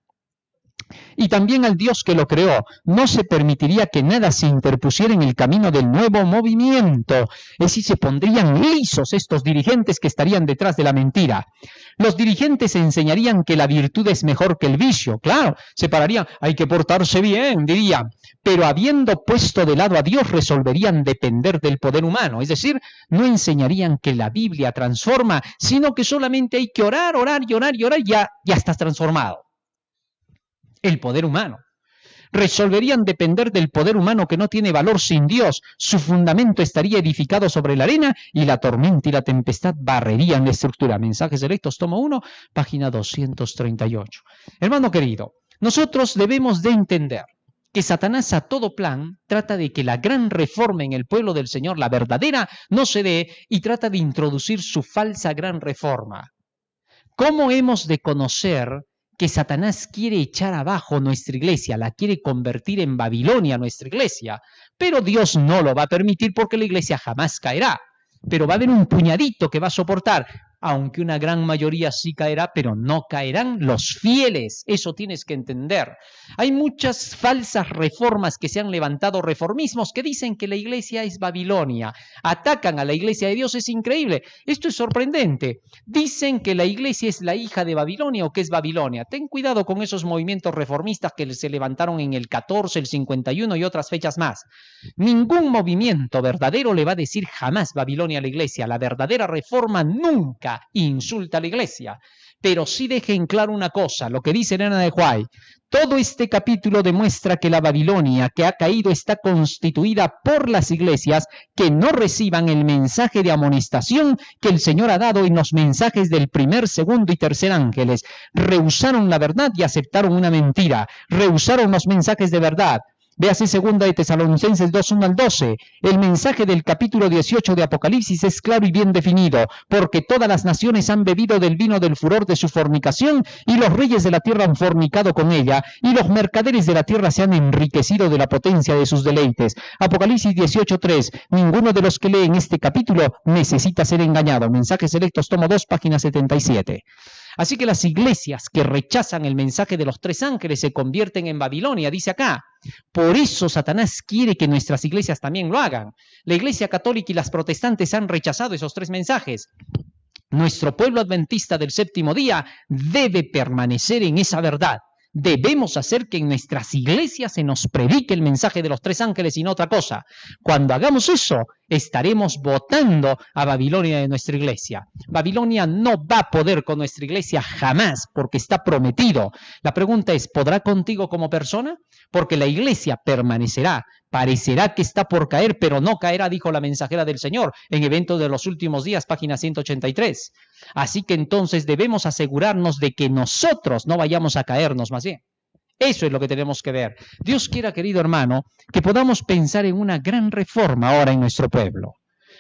Y también al Dios que lo creó, no se permitiría que nada se interpusiera en el camino del nuevo movimiento. Es decir, se pondrían lisos estos dirigentes que estarían detrás de la mentira. Los dirigentes enseñarían que la virtud es mejor que el vicio. Claro, se pararían, hay que portarse bien, dirían. Pero habiendo puesto de lado a Dios, resolverían depender del poder humano. Es decir, no enseñarían que la Biblia transforma, sino que solamente hay que orar, orar y orar y orar, ya estás transformado. El poder humano. Resolverían depender del poder humano que no tiene valor sin Dios. Su fundamento estaría edificado sobre la arena y la tormenta y la tempestad barrerían la estructura. Mensajes Directos, tomo 1, página 238. Hermano querido, nosotros debemos de entender que Satanás a todo plan trata de que la gran reforma en el pueblo del Señor, la verdadera, no se dé y trata de introducir su falsa gran reforma. ¿Cómo hemos de conocer que Satanás quiere echar abajo nuestra iglesia, la quiere convertir en Babilonia nuestra iglesia, pero Dios no lo va a permitir porque la iglesia jamás caerá. Pero va a haber un puñadito que va a soportar, aunque una gran mayoría sí caerá, pero no caerán los fieles. Eso tienes que entender. Hay muchas falsas reformas que se han levantado, reformismos que dicen que la iglesia es Babilonia. Atacan a la iglesia de Dios, es increíble. Esto es sorprendente. Dicen que la iglesia es la hija de Babilonia o que es Babilonia. Ten cuidado con esos movimientos reformistas que se levantaron en el 14, el 51 y otras fechas más. Ningún movimiento verdadero le va a decir jamás Babilonia a la iglesia. La verdadera reforma nunca insulta a la iglesia, pero sí deje en claro una cosa, lo que dice Elena de White. Todo este capítulo demuestra que la Babilonia que ha caído está constituida por las iglesias que no reciban el mensaje de amonestación que el Señor ha dado en los mensajes del primer, segundo y tercer ángeles. Rehusaron la verdad y aceptaron una mentira. Rehusaron los mensajes de verdad. Véase 2 de Tesalonicenses 2:1 al 12. El mensaje del capítulo 18 de Apocalipsis es claro y bien definido, porque todas las naciones han bebido del vino del furor de su fornicación, y los reyes de la tierra han fornicado con ella, y los mercaderes de la tierra se han enriquecido de la potencia de sus deleites. Apocalipsis 18:3. Ninguno de los que leen este capítulo necesita ser engañado. Mensajes selectos, tomo 2, página 77. Así que las iglesias que rechazan el mensaje de los tres ángeles se convierten en Babilonia, dice acá. Por eso Satanás quiere que nuestras iglesias también lo hagan. La iglesia católica y las protestantes han rechazado esos tres mensajes. Nuestro pueblo adventista del séptimo día debe permanecer en esa verdad. Debemos hacer que en nuestras iglesias se nos predique el mensaje de los tres ángeles y no otra cosa. Cuando hagamos eso, estaremos votando a Babilonia de nuestra iglesia. Babilonia no va a poder con nuestra iglesia jamás, porque está prometido. La pregunta es, ¿podrá contigo como persona? Porque la iglesia permanecerá. Parecerá que está por caer, pero no caerá, dijo la mensajera del Señor en Eventos de los Últimos Días, página 183. Así que entonces debemos asegurarnos de que nosotros no vayamos a caernos más bien. Eso es lo que tenemos que ver. Dios quiera, querido hermano, que podamos pensar en una gran reforma ahora en nuestro pueblo.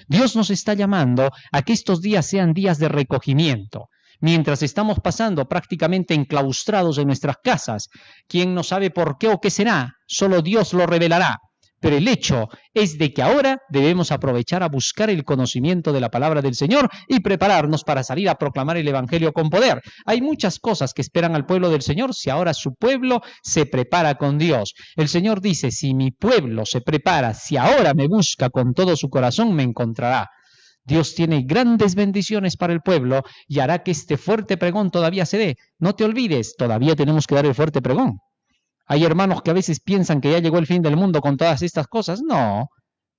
Dios nos está llamando a que estos días sean días de recogimiento. Mientras estamos pasando prácticamente enclaustrados en nuestras casas, ¿quién no sabe por qué o qué será? Solo Dios lo revelará. Pero el hecho es de que ahora debemos aprovechar a buscar el conocimiento de la palabra del Señor y prepararnos para salir a proclamar el Evangelio con poder. Hay muchas cosas que esperan al pueblo del Señor si ahora su pueblo se prepara con Dios. El Señor dice, si mi pueblo se prepara, si ahora me busca con todo su corazón, me encontrará. Dios tiene grandes bendiciones para el pueblo y hará que este fuerte pregón todavía se dé. No te olvides, todavía tenemos que dar el fuerte pregón. Hay hermanos que a veces piensan que ya llegó el fin del mundo con todas estas cosas. No,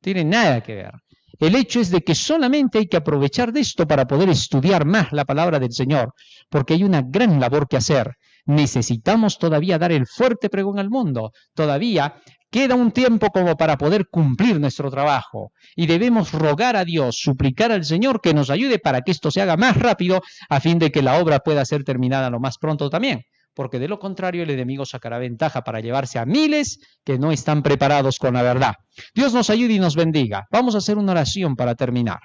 tiene nada que ver. El hecho es de que solamente hay que aprovechar de esto para poder estudiar más la palabra del Señor, porque hay una gran labor que hacer. Necesitamos todavía dar el fuerte pregón al mundo. Todavía queda un tiempo como para poder cumplir nuestro trabajo. Y debemos rogar a Dios, suplicar al Señor que nos ayude para que esto se haga más rápido, a fin de que la obra pueda ser terminada lo más pronto también. Porque de lo contrario el enemigo sacará ventaja para llevarse a miles que no están preparados con la verdad. Dios nos ayude y nos bendiga. Vamos a hacer una oración para terminar.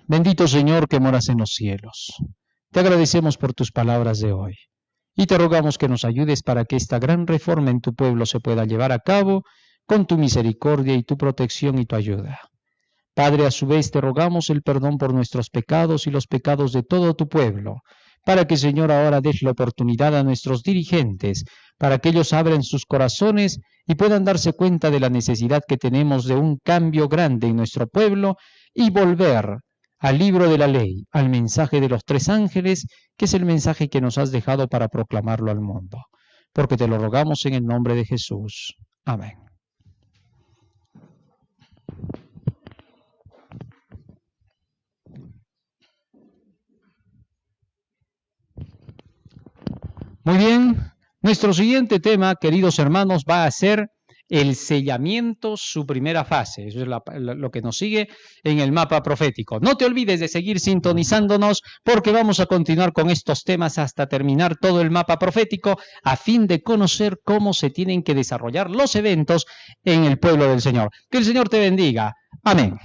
Bendito Señor que moras en los cielos. Te agradecemos por tus palabras de hoy. Y te rogamos que nos ayudes para que esta gran reforma en tu pueblo se pueda llevar a cabo con tu misericordia y tu protección y tu ayuda. Padre, a su vez te rogamos el perdón por nuestros pecados y los pecados de todo tu pueblo, para que, Señor, ahora des la oportunidad a nuestros dirigentes, para que ellos abran sus corazones y puedan darse cuenta de la necesidad que tenemos de un cambio grande en nuestro pueblo y volver al libro de la ley, al mensaje de los tres ángeles, que es el mensaje que nos has dejado para proclamarlo al mundo. Porque te lo rogamos en el nombre de Jesús. Amén. Muy bien, nuestro siguiente tema, queridos hermanos, va a ser el sellamiento, su primera fase. Eso es lo que nos sigue en el mapa profético. No te olvides de seguir sintonizándonos porque vamos a continuar con estos temas hasta terminar todo el mapa profético a fin de conocer cómo se tienen que desarrollar los eventos en el pueblo del Señor. Que el Señor te bendiga. Amén.